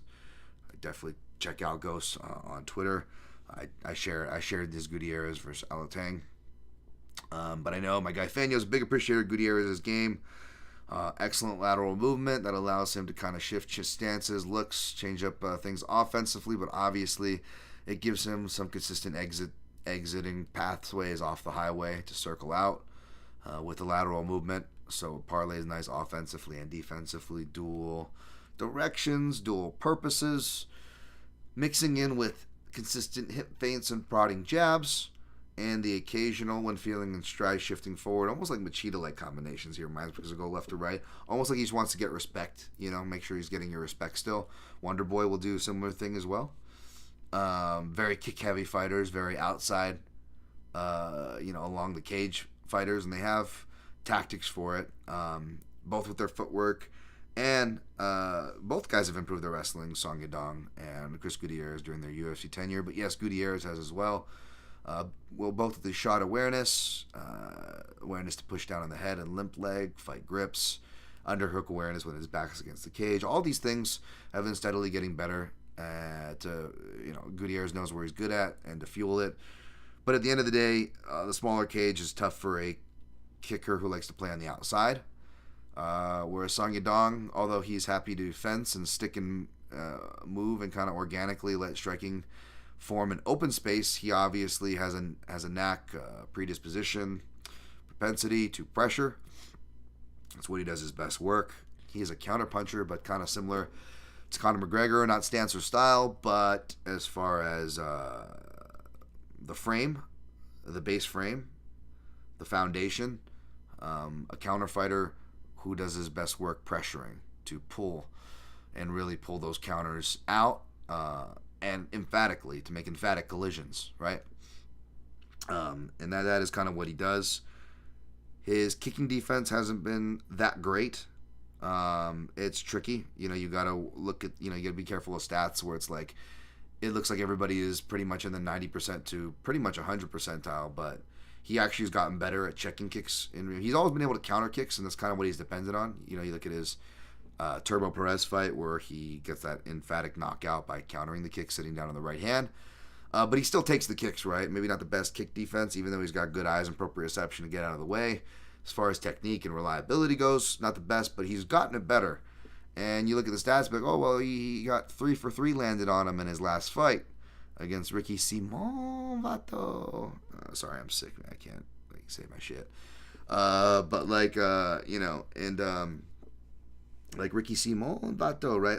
I definitely check out Ghost on Twitter. I shared this Gutierrez versus Alatang. But I know my guy Fanyo's a big appreciator of Gutierrez's game. Excellent lateral movement that allows him to kind of shift his stances, looks, change up things offensively, but obviously it gives him some consistent exiting pathways off the highway to circle out with the lateral movement. So parlays nice offensively and defensively, dual directions, dual purposes, mixing in with consistent hip feints and prodding jabs, and the occasional, when feeling in stride, shifting forward, almost like Machida-like combinations here. Reminds me because it go left to right. Almost like he just wants to get respect, make sure he's getting your respect still. Wonder Boy will do a similar thing as well. Very kick-heavy fighters, very outside, along the cage fighters, and they have tactics for it, both with their footwork, and both guys have improved their wrestling, Song Yadong and Chris Gutierrez, during their UFC tenure. But yes, Gutierrez has as well. Both with the shot awareness, awareness to push down on the head and limp leg, fight grips, underhook awareness when his back is against the cage. All these things have been steadily getting better. Gutierrez knows where he's good at and to fuel it. But at the end of the day, the smaller cage is tough for a kicker who likes to play on the outside. Whereas Song Yadong, although he's happy to fence and stick and move and kind of organically let striking form an open space, he obviously has a knack, predisposition, propensity to pressure. That's what he does his best work. He is a counterpuncher, but kind of similar to Conor McGregor, not stance or style, but as far as the frame, the base frame, the foundation, a counter fighter who does his best work pressuring to pull and really pull those counters out, and emphatically to make emphatic collisions, right? And that is kind of what he does. His kicking defense hasn't been that great. It's tricky. You got to look at, you got to be careful of stats where it's like, it looks like everybody is pretty much in the 90% to pretty much 100 percentile, but he actually has gotten better at checking kicks. He's always been able to counter kicks, and that's kind of what he's depended on. You look at his Turbo Perez fight where he gets that emphatic knockout by countering the kick, sitting down on the right hand. But he still takes the kicks, right? Maybe not the best kick defense, even though he's got good eyes and proprioception to get out of the way. As far as technique and reliability goes, not the best, but he's gotten it better. And you look at the stats, like, oh, well, he got 3 for 3 landed on him in his last fight against Ricky Simon Vato. Sorry, I'm sick, man. I can't say my shit. Like Ricky Simon Vato, right?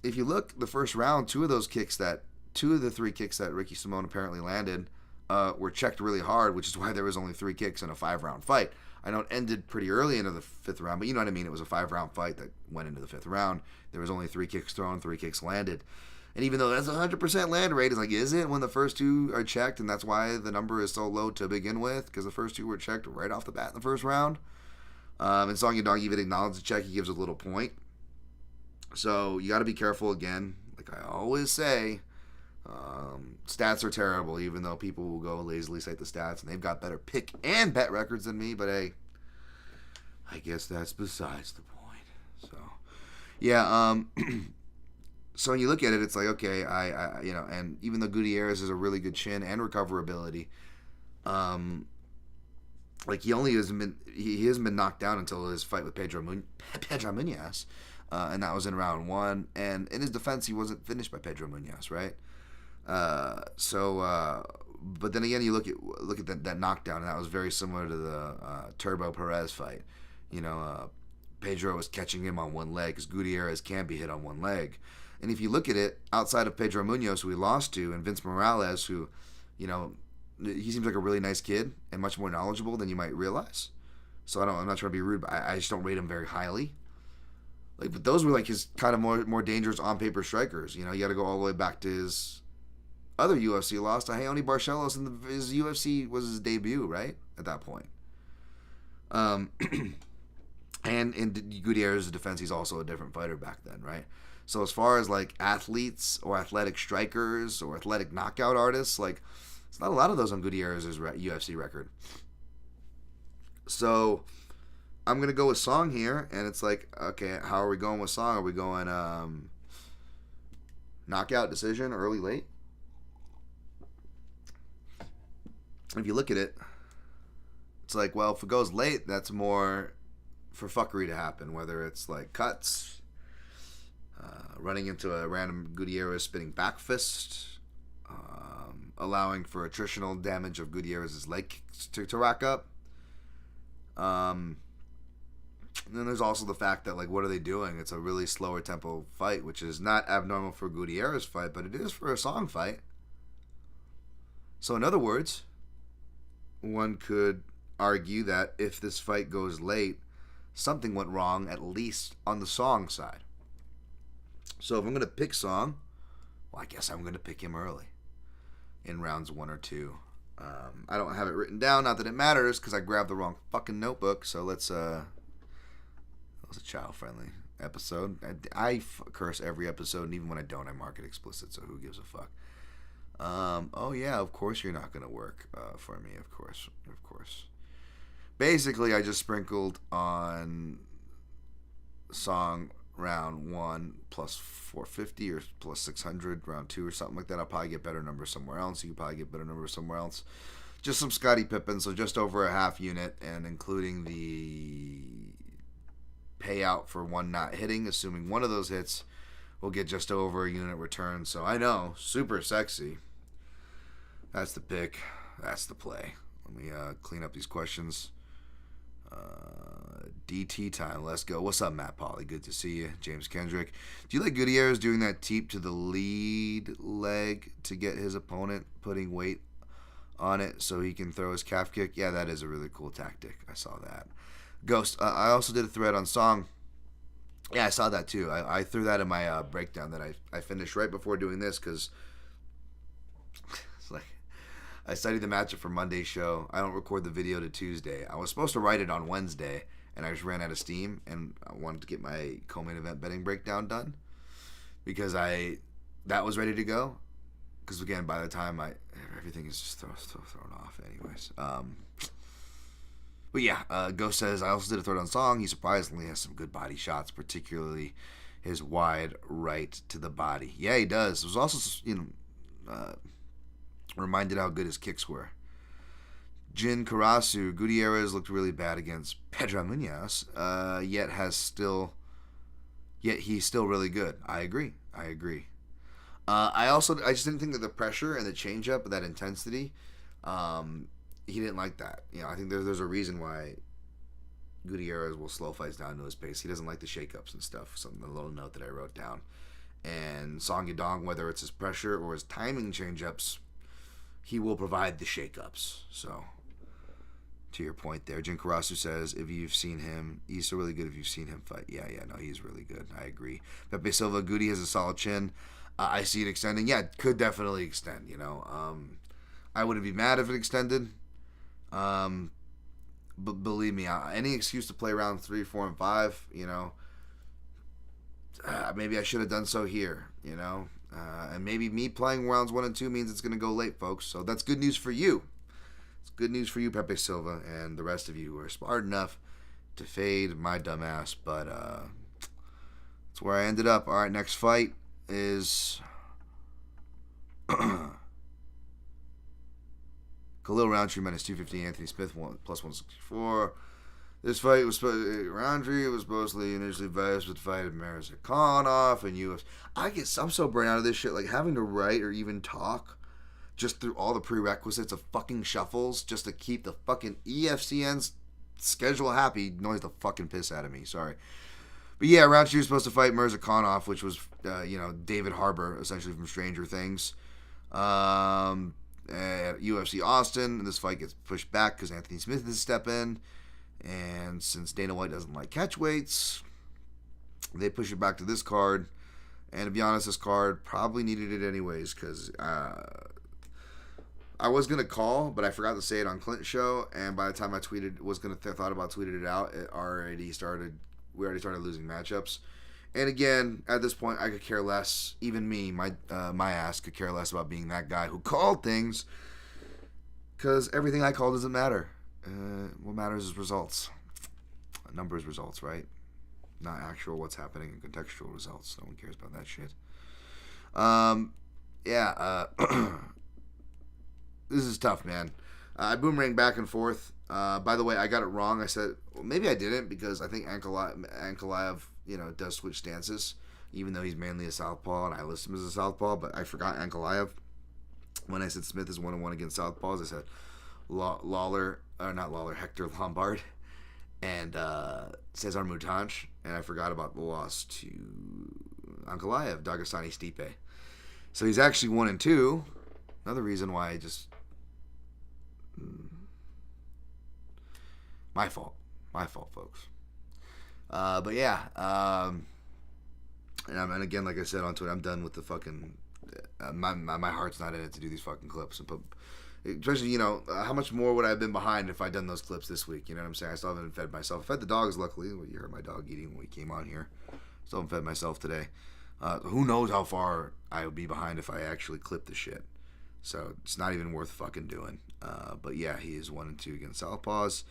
If you look, the first round, two of the 3 kicks that Ricky Simon apparently landed were checked really hard, which is why there was only 3 kicks in a 5-round fight. I know it ended pretty early into the 5th round, but you know what I mean. It was a 5-round fight that went into the 5th round. There was only 3 kicks thrown, 3 kicks landed. And even though that's a 100% land rate, it's like, is it when the first 2 are checked? And that's why the number is so low to begin with, because the first 2 were checked right off the bat in the first round. And Song Yadong even acknowledged the check. He gives a little point. So you got to be careful again. Like I always say, stats are terrible, even though people will go lazily cite the stats, and they've got better pick and bet records than me. But hey, I guess that's besides the point. So, yeah. So when you look at it, it's like, okay, and even though Gutierrez has a really good chin and recoverability, he hasn't been knocked down until his fight with Pedro Muniz, and that was in round 1. And in his defense, he wasn't finished by Pedro Muniz, right? But then again, you look at that knockdown, and that was very similar to the Turbo Perez fight. Pedro was catching him on one leg because Gutierrez can be hit on one leg. And if you look at it, outside of Pedro Muniz, who he lost to, and Vince Morales, who, he seems like a really nice kid and much more knowledgeable than you might realize. So I'm not trying to be rude, but I just don't rate him very highly. But those were his kind of more dangerous on paper strikers. You got to go all the way back to his other UFC loss to Raoni Barcelos, and his UFC was his debut, right, at that point. And in Gutierrez's defense, he's also a different fighter back then, right? So as far as athletes or athletic strikers or athletic knockout artists, it's not a lot of those on Gutierrez's UFC record. So I'm gonna go with Song here, and it's okay, how are we going with Song? Are we going knockout, decision, early, late? If you look at it, It's like, well, if it goes late, that's more for fuckery to happen, whether it's like cuts, running into a random Gutierrez spinning back fist, allowing for attritional damage of Gutierrez's leg kicks to rack up. And then there's also the fact that, like, what are they doing? It's a really slower tempo fight, which is not abnormal for a Gutierrez fight, but it is for a Song fight. So in other words, one could argue that if this fight goes late, something went wrong, at least on the Song side. So if I'm going to pick Song, well, I guess I'm going to pick him early in rounds 1 or 2. I don't have it written down, not that it matters, because I grabbed the wrong fucking notebook. So let's, that was a child-friendly episode. I curse every episode, and even when I don't, I mark it explicit, so who gives a fuck? Oh yeah, of course you're not going to work for me, of course. Basically, I just sprinkled on Song round 1 plus 450 or plus 600, round 2 or something like that. I'll probably get better numbers somewhere else. You can probably get better numbers somewhere else. Just some Scottie Pippen, so just over a half unit, and including the payout for one not hitting, assuming one of those hits, we'll get just over a unit return. So I know, super sexy. That's the pick. That's the play. Let me clean up these questions. DT time. Let's go. What's up, Matt Polly? Good to see you. James Kendrick. Do you like Gutierrez doing that teep to the lead leg to get his opponent putting weight on it so he can throw his calf kick? Yeah, that is a really cool tactic. I saw that. Ghost. I also did a thread on Song. Yeah, I saw that too. I threw that in my breakdown that I finished right before doing this because it's like I studied the matchup for Monday's show. I don't record the video to Tuesday. I was supposed to write it on Wednesday, and I just ran out of steam, and I wanted to get my co-main event betting breakdown done because that was ready to go. Because again, by the time everything is just thrown off, anyways. But yeah, Ghost says, I also did a thread on Song. He surprisingly has some good body shots, particularly his wide right to the body. Yeah, he does. It was also, reminded how good his kicks were. Jin Karasu, Gutierrez looked really bad against Pedro Munoz, yet he's still really good. I agree. I just didn't think that the pressure and the changeup, that intensity, he didn't like that. I think there's a reason why Gutierrez will slow fights down to his pace. He doesn't like the shakeups and stuff. A little note that I wrote down. And Song Yadong, whether it's his pressure or his timing changeups, he will provide the shakeups. So, to your point there, Jin Karasu says, if you've seen him, he's so really good if you've seen him fight. Yeah, no, he's really good. I agree. Pepe Silva, Guti has a solid chin. I see it extending. Yeah, it could definitely extend, I wouldn't be mad if it extended. But believe me, any excuse to play round 3, 4, and 5, maybe I should have done so here, and maybe me playing rounds 1 and 2 means it's going to go late, folks. So that's good news for you. It's good news for you, Pepe Silva, and the rest of you who are smart enough to fade my dumb ass. But that's where I ended up. All right, next fight is Khalil Rountree minus 250, Anthony Smith plus 164. This fight was Rountree was supposedly initially biased with the fight of Muniz-Park and UFC. I'm so burnt out of this shit, like having to write or even talk just through all the prerequisites of fucking shuffles just to keep the fucking EFCN's schedule happy. Annoys the fucking piss out of me. Sorry. But yeah, Rountree was supposed to fight Muniz-Park, which was David Harbour, essentially from Stranger Things. At UFC Austin, and this fight gets pushed back because Anthony Smith has to step in. And since Dana White doesn't like catch weights, they push it back to this card. And to be honest, this card probably needed it anyways because I was going to call, but I forgot to say it on Clint's show. And by the time I thought about tweeting it out, we already started losing matchups. And again, at this point, I could care less. Even me, my ass could care less about being that guy who called things, because everything I call doesn't matter. What matters is results. Numbers, results, right? Not actual what's happening in contextual results. No one cares about that shit. This is tough, man. I boomerang back and forth By the way, I got it wrong. I said, well, maybe I didn't, because I think Ankalaev, does switch stances, even though he's mainly a southpaw, and I list him as a southpaw, but I forgot Ankalaev. When I said Smith is 1-1 against southpaws, I said Hector Lombard and Cesar Mutanch, and I forgot about the loss to Ankalaev, Dagestani Stipe. So he's actually 1-2. Another reason why I just... My fault, folks. But yeah, and again, like I said on Twitter, I'm done with the fucking. My heart's not in it to do these fucking clips. But especially, how much more would I have been behind if I'd done those clips this week? You know what I'm saying? I still haven't fed myself. I fed the dogs, luckily. You heard my dog eating when we came on here. Still haven't fed myself today. Who knows how far I would be behind if I actually clip the shit. So it's not even worth fucking doing. But yeah, he is 1-2 against southpaws.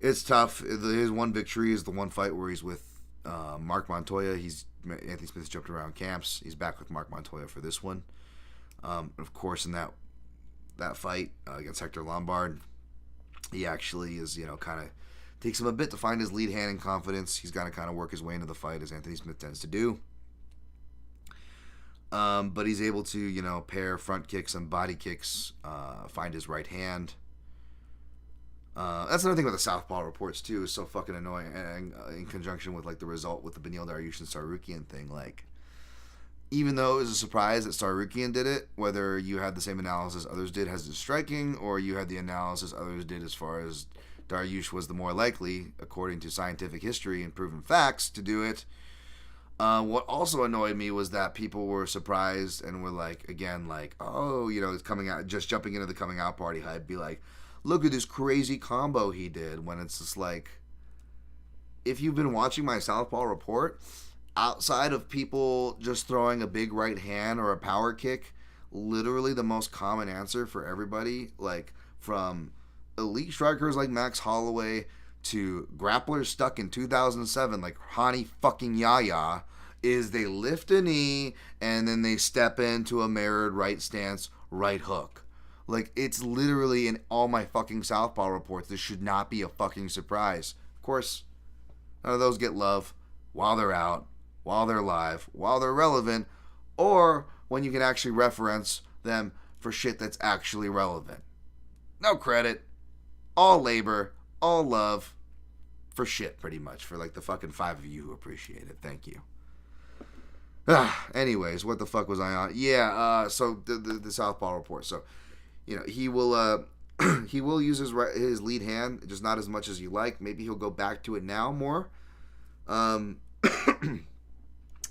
It's tough. His one victory is the one fight where he's with Mark Montoya. Anthony Smith's jumped around camps. He's back with Mark Montoya for this one. Of course, in that fight against Hector Lombard, he actually is, kind of takes him a bit to find his lead hand and confidence. He's got to kind of work his way into the fight, as Anthony Smith tends to do. But he's able to, pair front kicks and body kicks, find his right hand. That's another thing with the southpaw reports too. Is so fucking annoying, and in conjunction with the result with the Beneil Dariush and Tsarukyan thing. Even though it was a surprise that Tsarukyan did it, whether you had the same analysis others did as his striking, or you had the analysis others did as far as Dariush was the more likely, according to scientific history and proven facts, to do it. What also annoyed me was that people were surprised and were it's coming out, just jumping into the coming out party hype, be like, look at this crazy combo he did, when it's just if you've been watching my southpaw report, outside of people just throwing a big right hand or a power kick, literally the most common answer for everybody, from elite strikers like Max Holloway to grapplers stuck in 2007 like Hani fucking Yaya, is they lift a knee and then they step into a mirrored right stance, right hook. It's literally in all my fucking southpaw reports. This should not be a fucking surprise. Of course, none of those get love while they're out, while they're live, while they're relevant, or when you can actually reference them for shit that's actually relevant. No credit, all labor, all love, for shit, pretty much, for the fucking 5 of you who appreciate it. Thank you. Anyways, what the fuck was I on? Yeah, so the southpaw report. So, he will he will use his lead hand, just not as much as you like. Maybe he'll go back to it now more. Now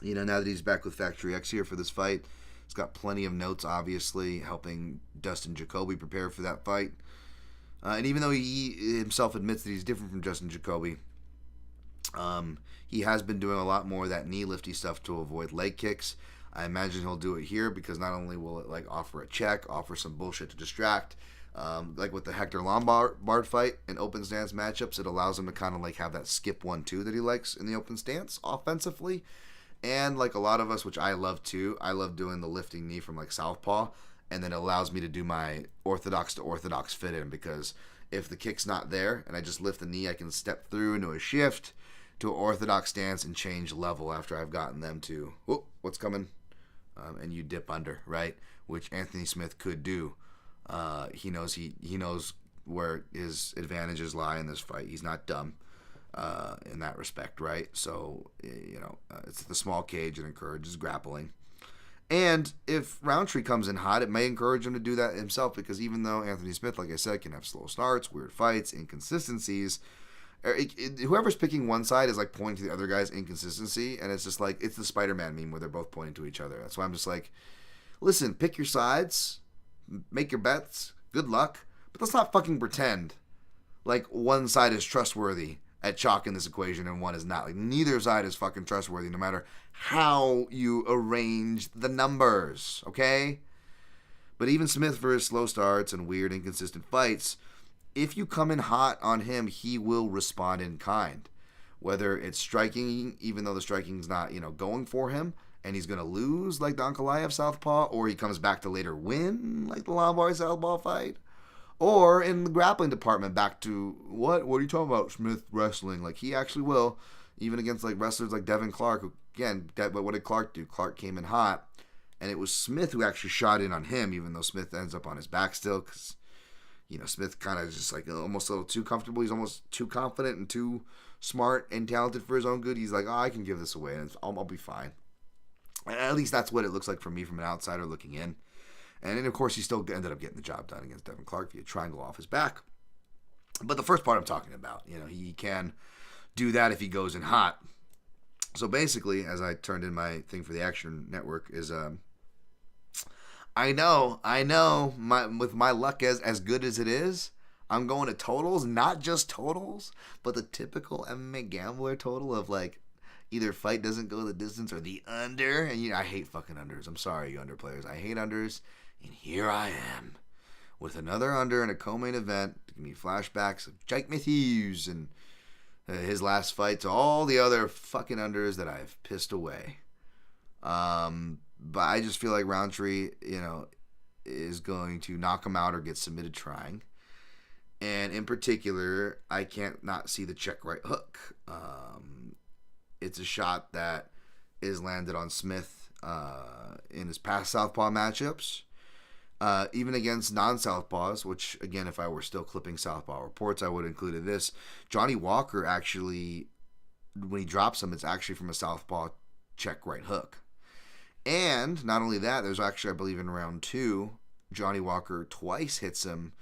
that he's back with Factory X here for this fight, he's got plenty of notes, obviously, helping Dustin Jacoby prepare for that fight. And even though he himself admits that he's different from Justin Jacoby, he has been doing a lot more of that knee lifty stuff to avoid leg kicks. I imagine he'll do it here, because not only will it offer a check, offer some bullshit to distract, with the Hector Lombard fight in open stance matchups, it allows him to kind of have that skip 1-2 that he likes in the open stance offensively. And a lot of us, which I love too, I love doing the lifting knee from southpaw, and then it allows me to do my orthodox to orthodox fit in, because if the kick's not there and I just lift the knee, I can step through into a shift to an orthodox stance and change level after I've gotten them to, what's coming? And you dip under, right? Which Anthony Smith could do. He knows where his advantages lie in this fight. He's not dumb in that respect, right? So, it's the small cage. It encourages grappling. And if Rountree comes in hot, it may encourage him to do that himself, because even though Anthony Smith, like I said, can have slow starts, weird fights, inconsistencies, whoever's picking one side is pointing to the other guy's inconsistency, and it's just it's the Spider-Man meme where they're both pointing to each other. That's why I'm just listen, pick your sides, make your bets, good luck, but let's not fucking pretend one side is trustworthy at chalk in this equation and one is not. Neither side is fucking trustworthy, no matter how you arrange the numbers, okay? But even Smith, for his slow starts and weird inconsistent fights, if you come in hot on him, he will respond in kind. Whether it's striking, even though the striking's not, going for him, and he's going to lose like the Ankalaev southpaw, or he comes back to later win like the Lombard southpaw fight, Or in the grappling department, back to what are you talking about, Smith wrestling? Like, he actually will, even against like wrestlers like Devin Clark, who, again, but what did Clark do? Clark came in hot, and it was Smith who actually shot in on him, even though Smith ends up on his back still, because, you know, Smith kind of just like almost a little too comfortable. He's almost too confident and too smart and talented for his own good. He's like, oh, I can give this away, and I'll be fine. And at least that's what it looks like for me from an outsider looking in. And then, of course, he still ended up getting the job done against Devin Clark via triangle off his back. But the first part I'm talking about, you know, he can do that if he goes in hot. So basically, as I turned in my thing for the Action Network, is I know, with my luck as good as it is, I'm going to totals, not just totals, but the typical MMA gambler total of like either fight doesn't go the distance or the under. And you know, I hate fucking unders. I'm sorry, you under players. I hate unders. And here I am with another under in a co-main event. Give me flashbacks of Jake Matthews and his last fight to all the other fucking unders that I've pissed away. But I just feel like Rountree, you know, is going to knock him out or get submitted trying. And in particular, I can't not see the check right hook. It's a shot that is landed on Smith in his past southpaw matchups. Even against non-southpaws, which, again, if I were still clipping southpaw reports, I would have included this. Johnny Walker actually, when he drops him, it's actually from a southpaw check right hook. And not only that, there's actually, I believe in round 2, Johnny Walker twice hits him.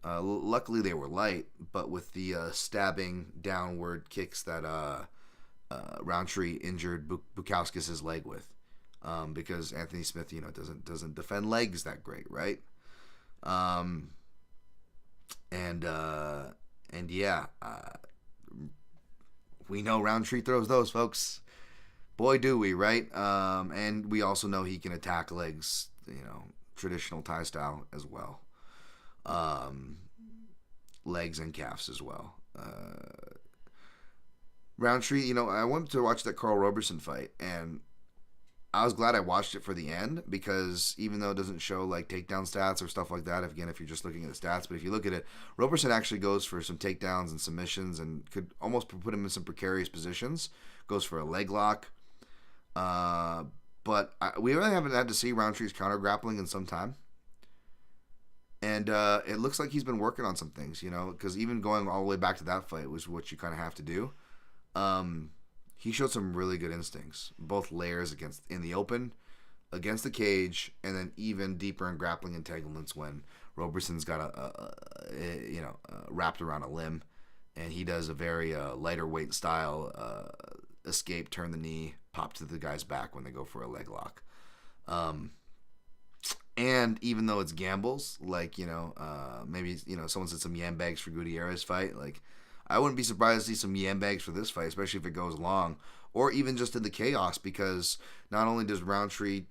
Luckily they were light, but with the stabbing downward kicks that Rountree injured Bukowskis' leg with. Because Anthony Smith, you know, doesn't defend legs that great, right? And yeah, we know Rountree throws those, folks. Boy, do we, right? And we also know he can attack legs, you know, traditional Thai style as well. Legs and calves as well. Rountree, you know, I went to watch that Carl Roberson fight, and I was glad I watched it for the end, because even though it doesn't show like takedown stats or stuff like that, if you're just looking at the stats, but if you look at it, Roberson actually goes for some takedowns and submissions and could almost put him in some precarious positions. Goes for a leg lock. But we really haven't had to see Rountree's counter grappling in some time. And it looks like he's been working on some things, you know, because even going all the way back to that fight was what you kind of have to do. He showed some really good instincts, both layers in the open, against the cage, and then even deeper in grappling entanglements when Roberson's got wrapped around a limb, and he does a very lighter weight style escape, turn the knee, pop to the guy's back when they go for a leg lock. And even though it's gambles, like, you know, maybe, you know, someone said some yam bags for Gutierrez fight, like, I wouldn't be surprised to see some yam bags for this fight, especially if it goes long, or even just in the chaos, because not only does Rountree,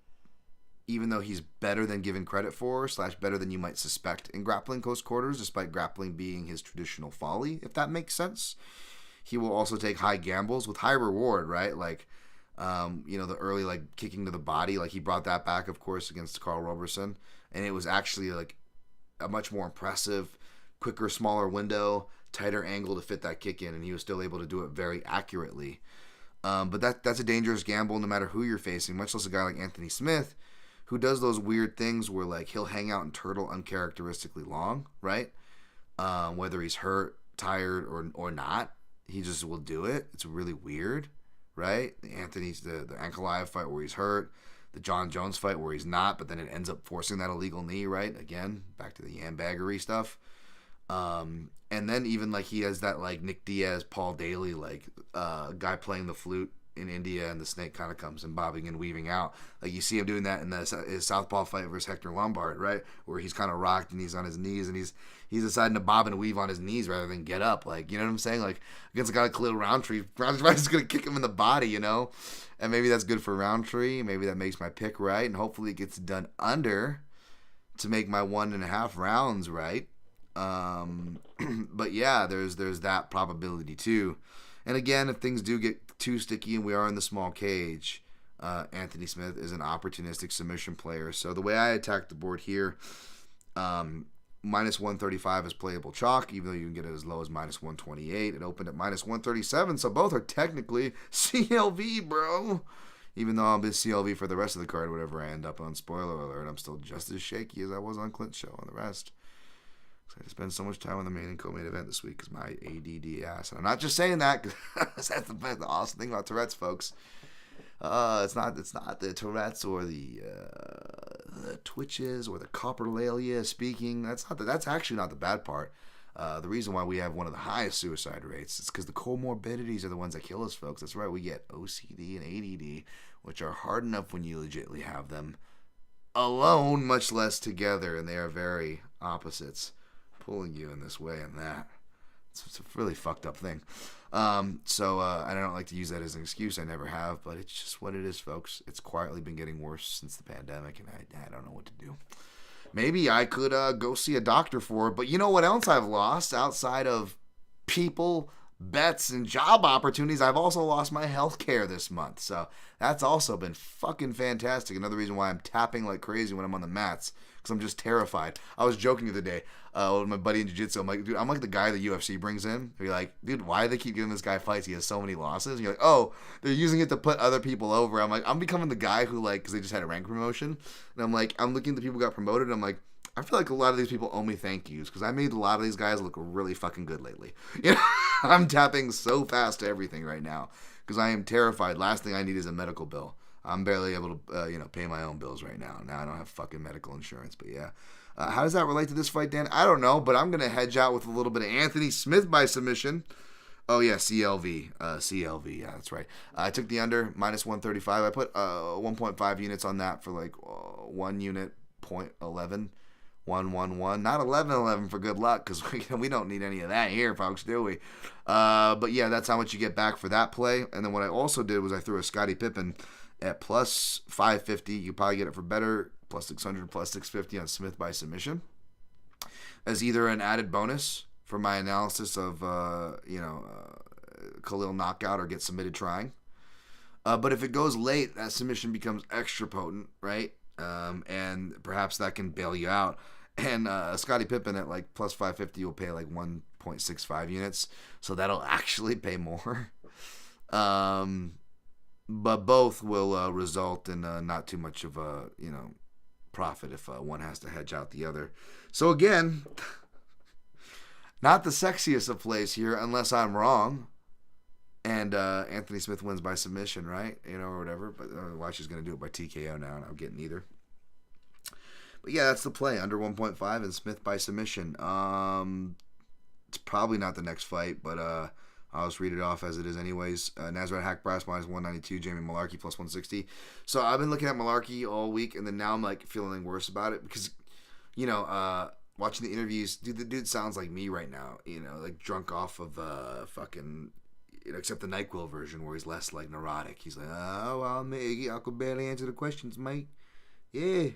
even though he's better than given credit for, / better than you might suspect in grappling close quarters, despite grappling being his traditional folly, if that makes sense, he will also take high gambles with high reward, right? Like, you know, the early, like, kicking to the body, like, he brought that back, of course, against Carl Roberson, and it was actually, like, a much more impressive, quicker, smaller window, tighter angle to fit that kick in, and he was still able to do it very accurately. But that's a dangerous gamble no matter who you're facing, much less a guy like Anthony Smith, who does those weird things where, like, he'll hang out and turtle uncharacteristically long, right? Whether he's hurt, tired, or not, he just will do it. It's really weird, right? The Ankalaev fight where he's hurt, the John Jones fight where he's not, but then it ends up forcing that illegal knee, right? Again, back to the yambaggery stuff. And then even, like, he has that, like, Nick Diaz, Paul Daly, like, guy playing the flute in India, and the snake kind of comes and bobbing and weaving out. Like, you see him doing that in his southpaw fight versus Hector Lombard, right? Where he's kind of rocked and he's on his knees, and he's deciding to bob and weave on his knees rather than get up. Like, you know what I'm saying? Like, against a guy like Khalil Rountree, Rountree's going to kick him in the body, you know? And maybe that's good for Rountree. Maybe that makes my pick right, and hopefully it gets done under to make my 1.5 rounds right. But yeah, there's that probability too. And again, if things do get too sticky and we are in the small cage, Anthony Smith is an opportunistic submission player. So the way I attack the board here, minus 135 is playable chalk, even though you can get it as low as minus 128. It opened at minus 137, so both are technically CLV, bro. Even though I'll be CLV for the rest of the card, whatever I end up on. Spoiler alert, I'm still just as shaky as I was on Clint's show and the rest. So I had to spend so much time on the main and co-main event this week because my ADD ass. And I'm not just saying that, because that's the awesome thing about Tourette's, folks. It's not the Tourette's or the twitches or the coprolalia speaking. That's actually not the bad part. The reason why we have one of the highest suicide rates is because the comorbidities are the ones that kill us, folks. That's right. We get OCD and ADD, which are hard enough when you legitimately have them alone, much less together, and they are very opposites, pulling you in this way and that. It's a really fucked up thing. So I don't like to use that as an excuse. I never have, but it's just what it is, folks. It's quietly been getting worse since the pandemic, and I don't know what to do. Maybe I could go see a doctor for it, but you know what else I've lost outside of people, bets, and job opportunities? I've also lost my health care this month, so that's also been fucking fantastic. Another reason why I'm tapping like crazy when I'm on the mats, because I'm just terrified. I was joking the other day with my buddy in jiu-jitsu. I'm like, dude, I'm like the guy the UFC brings in. You're like, dude, why do they keep giving this guy fights? He has so many losses. And you're like, oh, they're using it to put other people over. I'm like, I'm becoming the guy who, like, because they just had a rank promotion. And I'm like, I'm looking at the people who got promoted, and I'm like, I feel like a lot of these people owe me thank yous because I made a lot of these guys look really fucking good lately. You know, I'm tapping so fast to everything right now because I am terrified. Last thing I need is a medical bill. I'm barely able to, pay my own bills right now. Now I don't have fucking medical insurance, but yeah. How does that relate to this fight, Dan? I don't know, but I'm going to hedge out with a little bit of Anthony Smith by submission. Oh, yeah, CLV. CLV, yeah, that's right. I took the under, minus 135. I put 1.5 units on that for like 1 unit, 0.11. 1-1-1, not 11-11 for good luck, because we don't need any of that here, folks, do we? But yeah, that's how much you get back for that play. And then what I also did was I threw a Scottie Pippen at plus 550. You probably get it for better, plus 600, plus 650 on Smith by submission, as either an added bonus for my analysis of Khalil knockout or get submitted trying. But if it goes late, that submission becomes extra potent, right? And perhaps that can bail you out. And Scottie Pippen at like plus 550 will pay like 1.65 units. So that'll actually pay more. But both will result in not too much of a, profit if one has to hedge out the other. So again, not the sexiest of plays here unless I'm wrong. And Anthony Smith wins by submission, right? Or whatever. But watch, he's going to do it by TKO now, and I'm getting neither. But yeah, that's the play. Under 1.5 and Smith by submission. It's probably not the next fight, but I'll just read it off as it is anyways. Mullarkey-Haqparast minus 192, Jamie Mullarkey plus 160. So I've been looking at Mullarkey all week, and then now I'm like feeling worse about it because, watching the interviews, dude, the dude sounds like me right now, like drunk off of fucking... except the NyQuil version where he's less like neurotic. He's like, oh, well, me, I could barely answer the questions, mate. Yeah,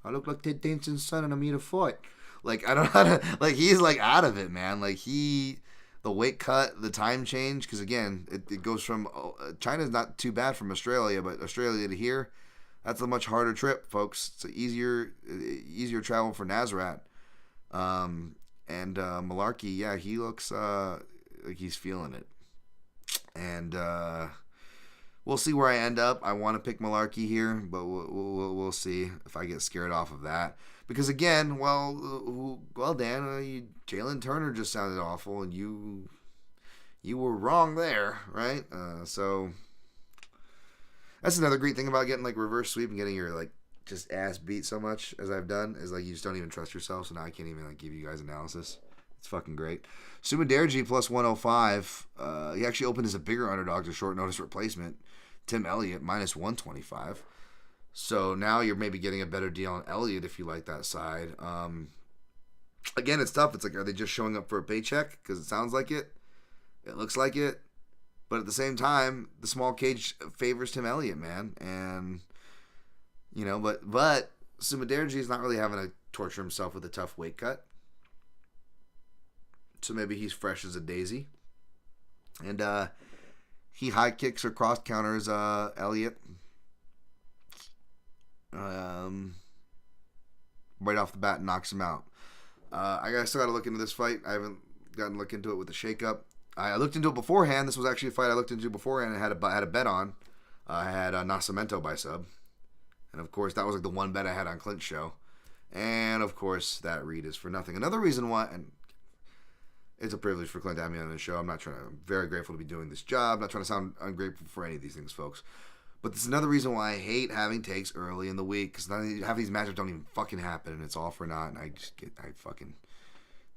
I look like Ted Danson's son and I'm here to fight. Like, I don't know how to, like, he's like out of it, man. Like, the weight cut, the time change, because again, it goes from, China's not too bad from Australia, but Australia to here, that's a much harder trip, folks. It's an easier travel for Nasrat. And Mullarkey, yeah, he looks like he's feeling it. And we'll see where I end up. I want to pick Mullarkey here, but we'll see if I get scared off of that. Because again, well, Dan, Jalen Turner just sounded awful, and you were wrong there, right? So that's another great thing about getting like reverse sweep and getting your like just ass beat so much as I've done is like you just don't even trust yourself. So now I can't even like give you guys analysis. It's fucking great. Sumadaerji plus 105. He actually opened as a bigger underdog to short notice replacement. Tim Elliott minus 125. So now you're maybe getting a better deal on Elliott if you like that side. Again, it's tough. It's like, are they just showing up for a paycheck? Because it sounds like it. It looks like it. But at the same time, the small cage favors Tim Elliott, man. And, but Sumadaerji is not really having to torture himself with a tough weight cut. So maybe he's fresh as a daisy. And he high kicks or cross counters Elliott. Right off the bat, knocks him out. I still got to look into this fight. I haven't gotten to look into it with the shakeup. I looked into it beforehand. This was actually a fight I looked into beforehand and had a bet on. I had Nascimento by sub. And, of course, that was like the one bet I had on Clint's show. And, of course, that read is for nothing. Another reason why, and it's a privilege for Clint to have me on his show. I'm very grateful to be doing this job. I'm not trying to sound ungrateful for any of these things, folks. But this is another reason why I hate having takes early in the week. Because half these matchups don't even fucking happen. And it's all for naught. And I fucking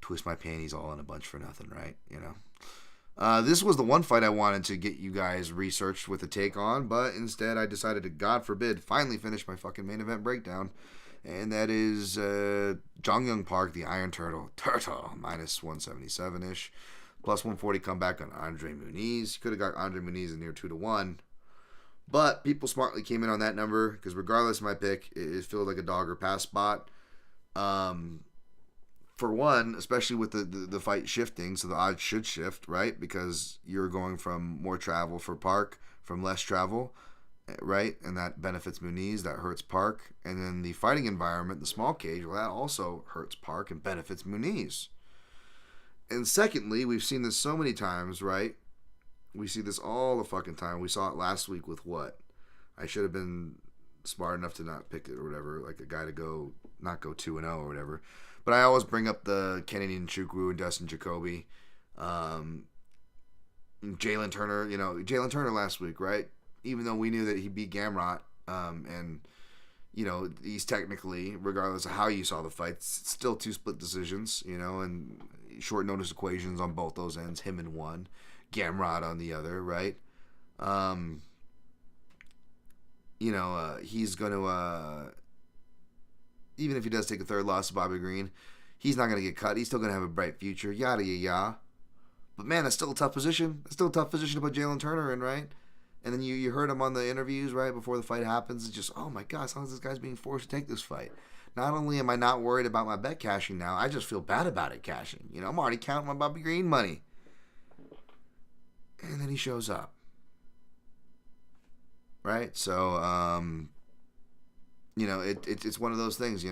twist my panties all in a bunch for nothing, right? You know? This was the one fight I wanted to get you guys researched with a take on. But instead, I decided to, God forbid, finally finish my fucking main event breakdown. And that is Muniz-Park, the Iron Turtle, minus 177-ish, plus 140 comeback on Andre Muniz. You could have got Andre Muniz in near 2-1, but people smartly came in on that number because regardless of my pick, it feels like a dog or pass spot. For one, especially with the fight shifting, so the odds should shift, right? Because you're going from more travel for Park, from less travel, right? And that benefits Muniz, that hurts Park. And then the fighting environment, the small cage, well, that also hurts Park and benefits Muniz. And secondly, we've seen this so many times, right? We see this all the fucking time. We saw it last week with what? I should have been smart enough to not pick it or whatever, like a guy to not go 2-0 or whatever. But I always bring up the Kennedy Nchukwu and Dustin Jacoby. Jalen Turner, Jalen Turner last week, right? Even though we knew that he beat Gamrot, and, he's technically, regardless of how you saw the fights, still 2 split decisions, and short notice equations on both those ends, him in one, Gamrot on the other, right? He's going to, even if he does take a third loss to Bobby Green, he's not going to get cut. He's still going to have a bright future, yada, yada, yada. But, man, that's still a tough position. It's still a tough position to put Jalen Turner in, right? And then you heard him on the interviews, right, before the fight happens. It's just, oh, my God, as long as this guy's being forced to take this fight. Not only am I not worried about my bet cashing now, I just feel bad about it cashing. I'm already counting my Bobby Green money. And then he shows up. Right? So, it's one of those things,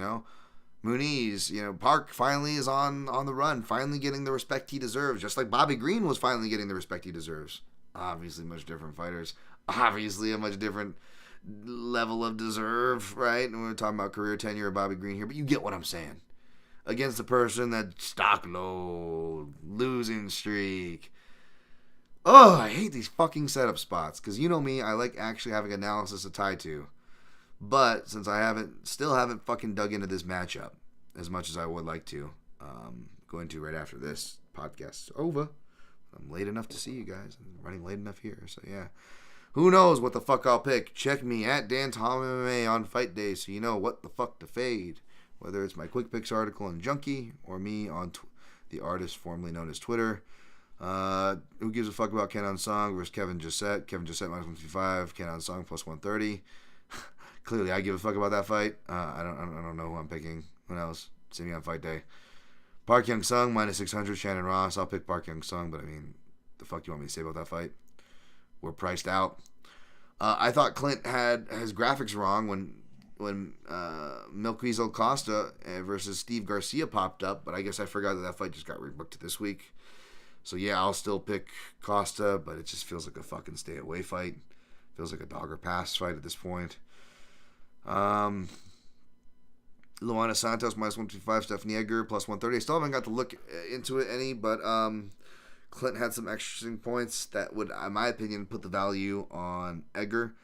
Muniz, Park finally is on the run, finally getting the respect he deserves, just like Bobby Green was finally getting the respect he deserves. Obviously, much different fighters. Obviously, a much different level of deserve, right? And we're talking about career tenure of Bobby Green here, but you get what I'm saying. Against the person that stock low, losing streak. Oh, I hate these fucking setup spots, because you know me, I like actually having analysis to tie to. But since I still haven't fucking dug into this matchup as much as I would like to, going to right after this podcast is over. I'm late enough to see you guys. I'm running late enough here. So, yeah. Who knows what the fuck I'll pick? Check me at Dan Tom MMA on fight day so you know what the fuck to fade. Whether it's my Quick Picks article on Junkie or me on the artist formerly known as Twitter. Who gives a fuck about Kenan Song versus Kevin Jousset? Kevin Jousset minus 155. Kenan Song plus 130. Clearly, I give a fuck about that fight. I don't know who I'm picking. Who knows? See me on fight day. Park Young-Sung, minus 600, Shannon Ross. I'll pick Park Young-Sung, but I mean, the fuck do you want me to say about that fight? We're priced out. I thought Clint had his graphics wrong when Milkweasel Costa versus Steve Garcia popped up, but I guess I forgot that fight just got rebooked to this week. So yeah, I'll still pick Costa, but it just feels like a fucking stay-away fight. Feels like a dog or pass fight at this point. Luana Santos minus 155, Stephanie Egger plus 130. I still haven't got to look into it any, but Clint had some interesting points that would, in my opinion, put the value on Egger,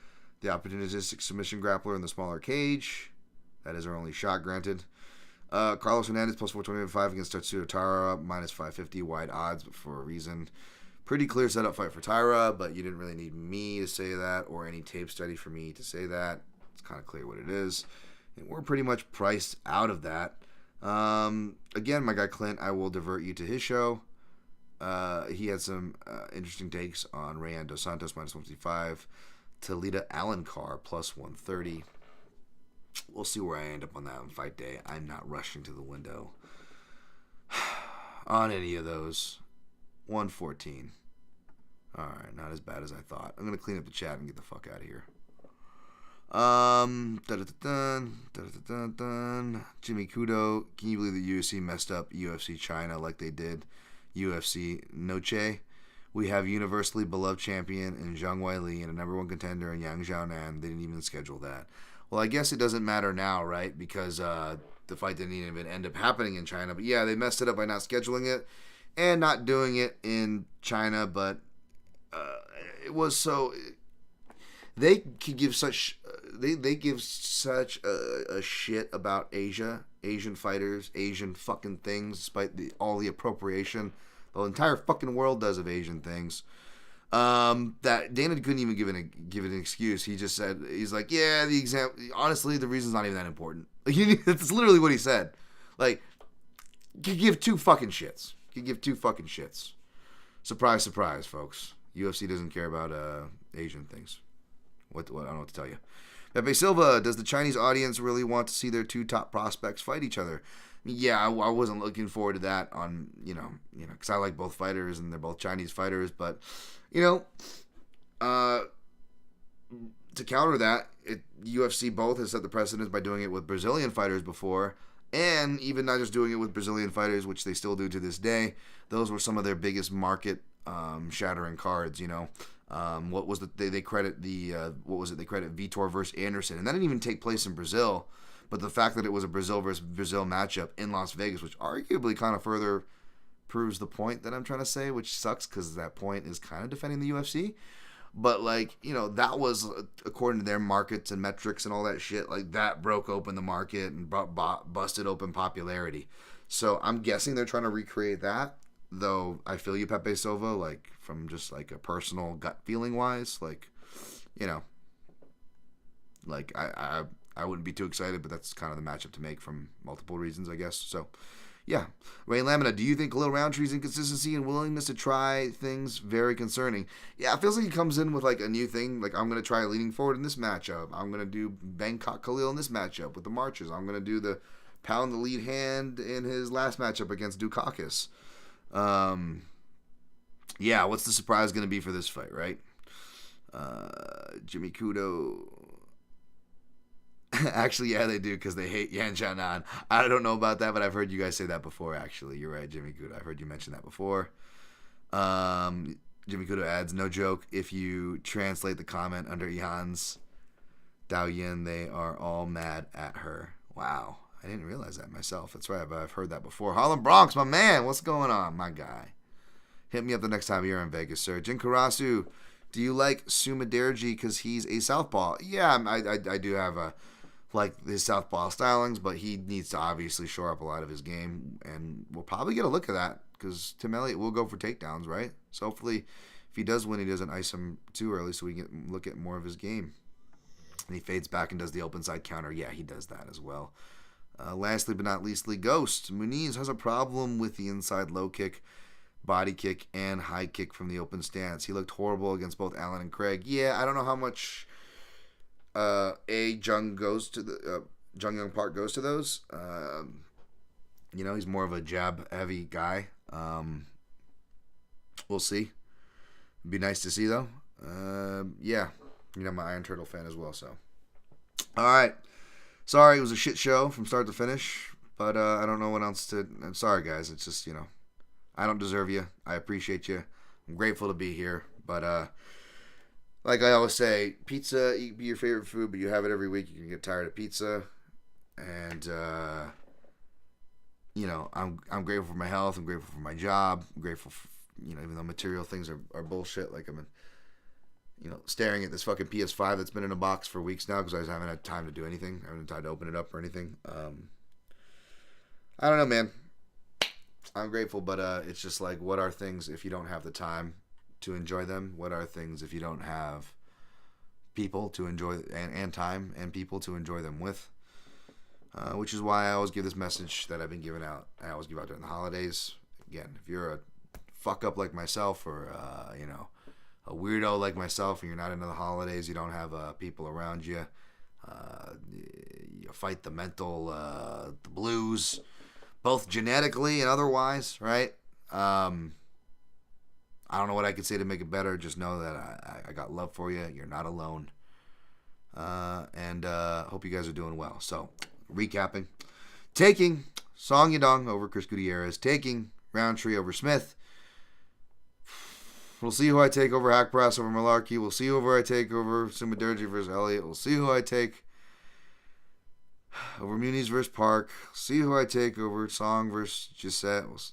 the opportunistic submission grappler in the smaller cage. That is her only shot, granted. Carlos Hernandez plus 425 against Tatsuya-Taira minus 550, wide odds, but for a reason. Pretty clear setup fight for Taira, but you didn't really need me to say that or any tape study for me to say that. It's kind of clear what it is. And we're pretty much priced out of that. Again, my guy Clint, I will divert you to his show. He had some interesting takes on Rayan Dos Santos minus 155, Santos-Alencar plus 130. We'll see where I end up on that on fight day. I'm not rushing to the window on any of those. 114. All right, not as bad as I thought. I'm going to clean up the chat and get the fuck out of here. Jimmy Kudo, can you believe the UFC messed up UFC China like they did UFC Noche? We have universally beloved champion in Zhang Weili and a number one contender in Yang Xiaonan. They didn't even schedule that. Well, I guess it doesn't matter now, right? Because the fight didn't even end up happening in China. But yeah, they messed it up by not scheduling it and not doing it in China. But it was so... They could give such they give such a shit about Asian fighters, Asian fucking things, despite all the appropriation the entire fucking world does of Asian things. That Dana couldn't even give an excuse. He just said, he's like, yeah, the example. Honestly, the reason's not even that important. Like, that's literally what he said. Like, could give two fucking shits. Surprise, surprise, folks. UFC doesn't care about Asian things. What I don't know what to tell you. Pepe Silva, does the Chinese audience really want to see their two top prospects fight each other? Yeah, I wasn't looking forward to that on, because I like both fighters and they're both Chinese fighters. But, to counter that, UFC both has set the precedence by doing it with Brazilian fighters before. And even not just doing it with Brazilian fighters, which they still do to this day. Those were some of their biggest market shattering cards, What was they credit they credit Vitor versus Anderson, and that didn't even take place in Brazil, but the fact that it was a Brazil versus Brazil matchup in Las Vegas, which arguably kind of further proves the point that I'm trying to say, which sucks because that point is kind of defending the UFC. But that was according to their markets and metrics and all that shit. Like that broke open the market and busted open popularity. So I'm guessing they're trying to recreate that. Though I feel you, Pepe Silva, like from just like a personal gut feeling wise, I wouldn't be too excited, but that's kind of the matchup to make from multiple reasons, I guess. So, yeah. Ray Lamina, do you think Khalil Rountree's inconsistency and willingness to try things very concerning? Yeah, it feels like he comes in with like a new thing. Like, I'm going to try leaning forward in this matchup. I'm going to do Bangkok Khalil in this matchup with the marches. I'm going to do the pound the lead hand in his last matchup against Dukakis. Yeah, what's the surprise going to be for this fight, right? Jimmy Kudo. Actually, yeah, they do because they hate Yan Xiaonan. I don't know about that, but I've heard you guys say that before, actually. You're right, Jimmy Kudo. I've heard you mention that before. Jimmy Kudo adds, no joke, if you translate the comment under Ihan's Dao Yin, they are all mad at her. Wow. I didn't realize that myself. That's right, but I've heard that before. Harlem Bronx, my man. What's going on, my guy? Hit me up the next time you're in Vegas, sir. Jin Karasu, do you like Sumadaerji because he's a southpaw? Yeah, I do have his southpaw stylings, but he needs to obviously shore up a lot of his game, and we'll probably get a look at that because Tim Elliott will go for takedowns, right? So hopefully, if he does win, he doesn't ice him too early so we can look at more of his game. And he fades back and does the open side counter. Yeah, he does that as well. Lastly but not leastly, Ghost. Muniz has a problem with the inside low kick, body kick, and high kick from the open stance. He looked horrible against both Allen and Craig. Yeah, I don't know how much Jung Young Park goes to those. He's more of a jab-heavy guy. We'll see. It'd be nice to see, though. Yeah. I'm an Iron Turtle fan as well, so. All right. Sorry, it was a shit show from start to finish, but I don't know what else to... I'm sorry, guys. It's just, I don't deserve you. I appreciate you. I'm grateful to be here, but like I always say, pizza be your favorite food, but you have it every week. You can get tired of pizza, and I'm grateful for my health. I'm grateful for my job. I'm grateful for, even though material things are bullshit, like I'm staring at this fucking PS5 that's been in a box for weeks now because I haven't had time to do anything. I haven't had time to open it up or anything. I don't know, man. I'm grateful, but it's just like, what are things if you don't have the time to enjoy them? What are things if you don't have people to enjoy and time and people to enjoy them with? Which is why I always give this message that I've been giving out. I always give out during the holidays. Again, if you're a fuck up like myself or, a weirdo like myself and you're not into the holidays, you don't have people around you, you fight the mental, the blues, both genetically and otherwise, right? I don't know what I could say to make it better. Just know that I got love for you. You're not alone. And hope you guys are doing well. So, recapping. Taking Song Yadong over Chris Gutierrez. Taking Rountree over Smith. We'll see who I take over Haqparast over Mullarkey. We'll see who I take over Sumadaerji versus Elliott. We'll see who I take over Muniz versus Park. See who I take over Song versus Jousset.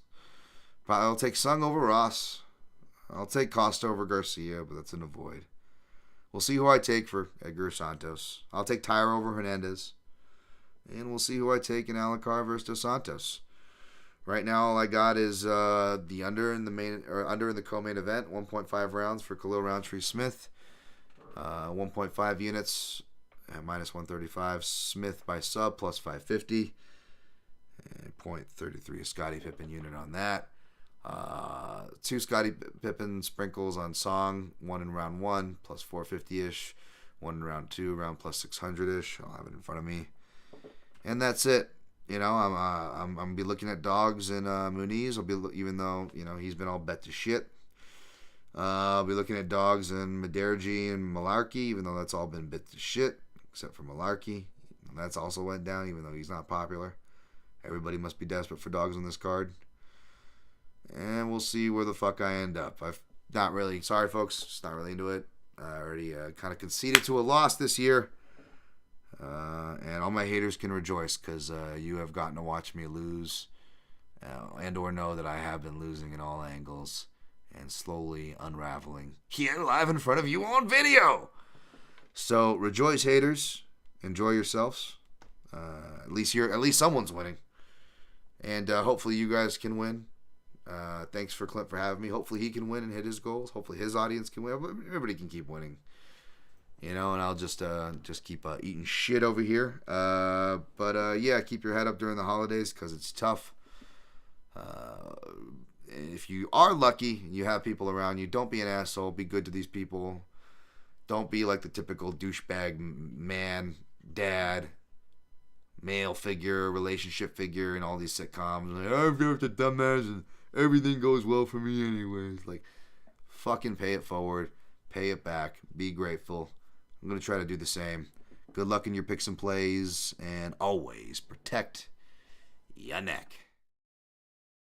I'll take Sung over Ross. I'll take Costa over Garcia, but that's an avoid. We'll see who I take for Egger Santos. I'll take Taira over Hernandez. And we'll see who I take in Alencar versus Dos Santos. Right now, all I got is the under in the co-main event, 1.5 rounds for Khalil Rountree Smith, 1.5 units at minus 135. Smith by sub plus 550, and 0.33 a Scottie Pippen unit on that. 2 Scottie Pippen sprinkles on Song, 1 in round 1 plus 450-ish, 1 in round 2 around plus 600-ish. I'll have it in front of me, and that's it. You know, I'm gonna be looking at dogs and Muniz. Even though he's been all bet to shit. I'll be looking at dogs and Smith-Rountree and Mullarkey, even though that's all been bet to shit, except for Mullarkey. That's also went down, even though he's not popular. Everybody must be desperate for dogs on this card, and we'll see where the fuck I end up. Sorry folks, just not really into it. I already kind of conceded to a loss this year. And all my haters can rejoice because you have gotten to watch me lose and or know that I have been losing in all angles and slowly unraveling here live in front of you on video. So rejoice, haters. Enjoy yourselves. At least someone's winning. And hopefully you guys can win. Thanks for Clint for having me. Hopefully he can win and hit his goals. Hopefully his audience can win. Everybody can keep winning. And I'll just keep eating shit over here. But keep your head up during the holidays because it's tough. If you are lucky and you have people around you, don't be an asshole. Be good to these people. Don't be like the typical douchebag man, dad, male figure, relationship figure in all these sitcoms. Like, I'm just a dumbass and everything goes well for me anyways. Like, fucking pay it forward. Pay it back. Be grateful. I'm going to try to do the same. Good luck in your picks and plays, and always protect your neck.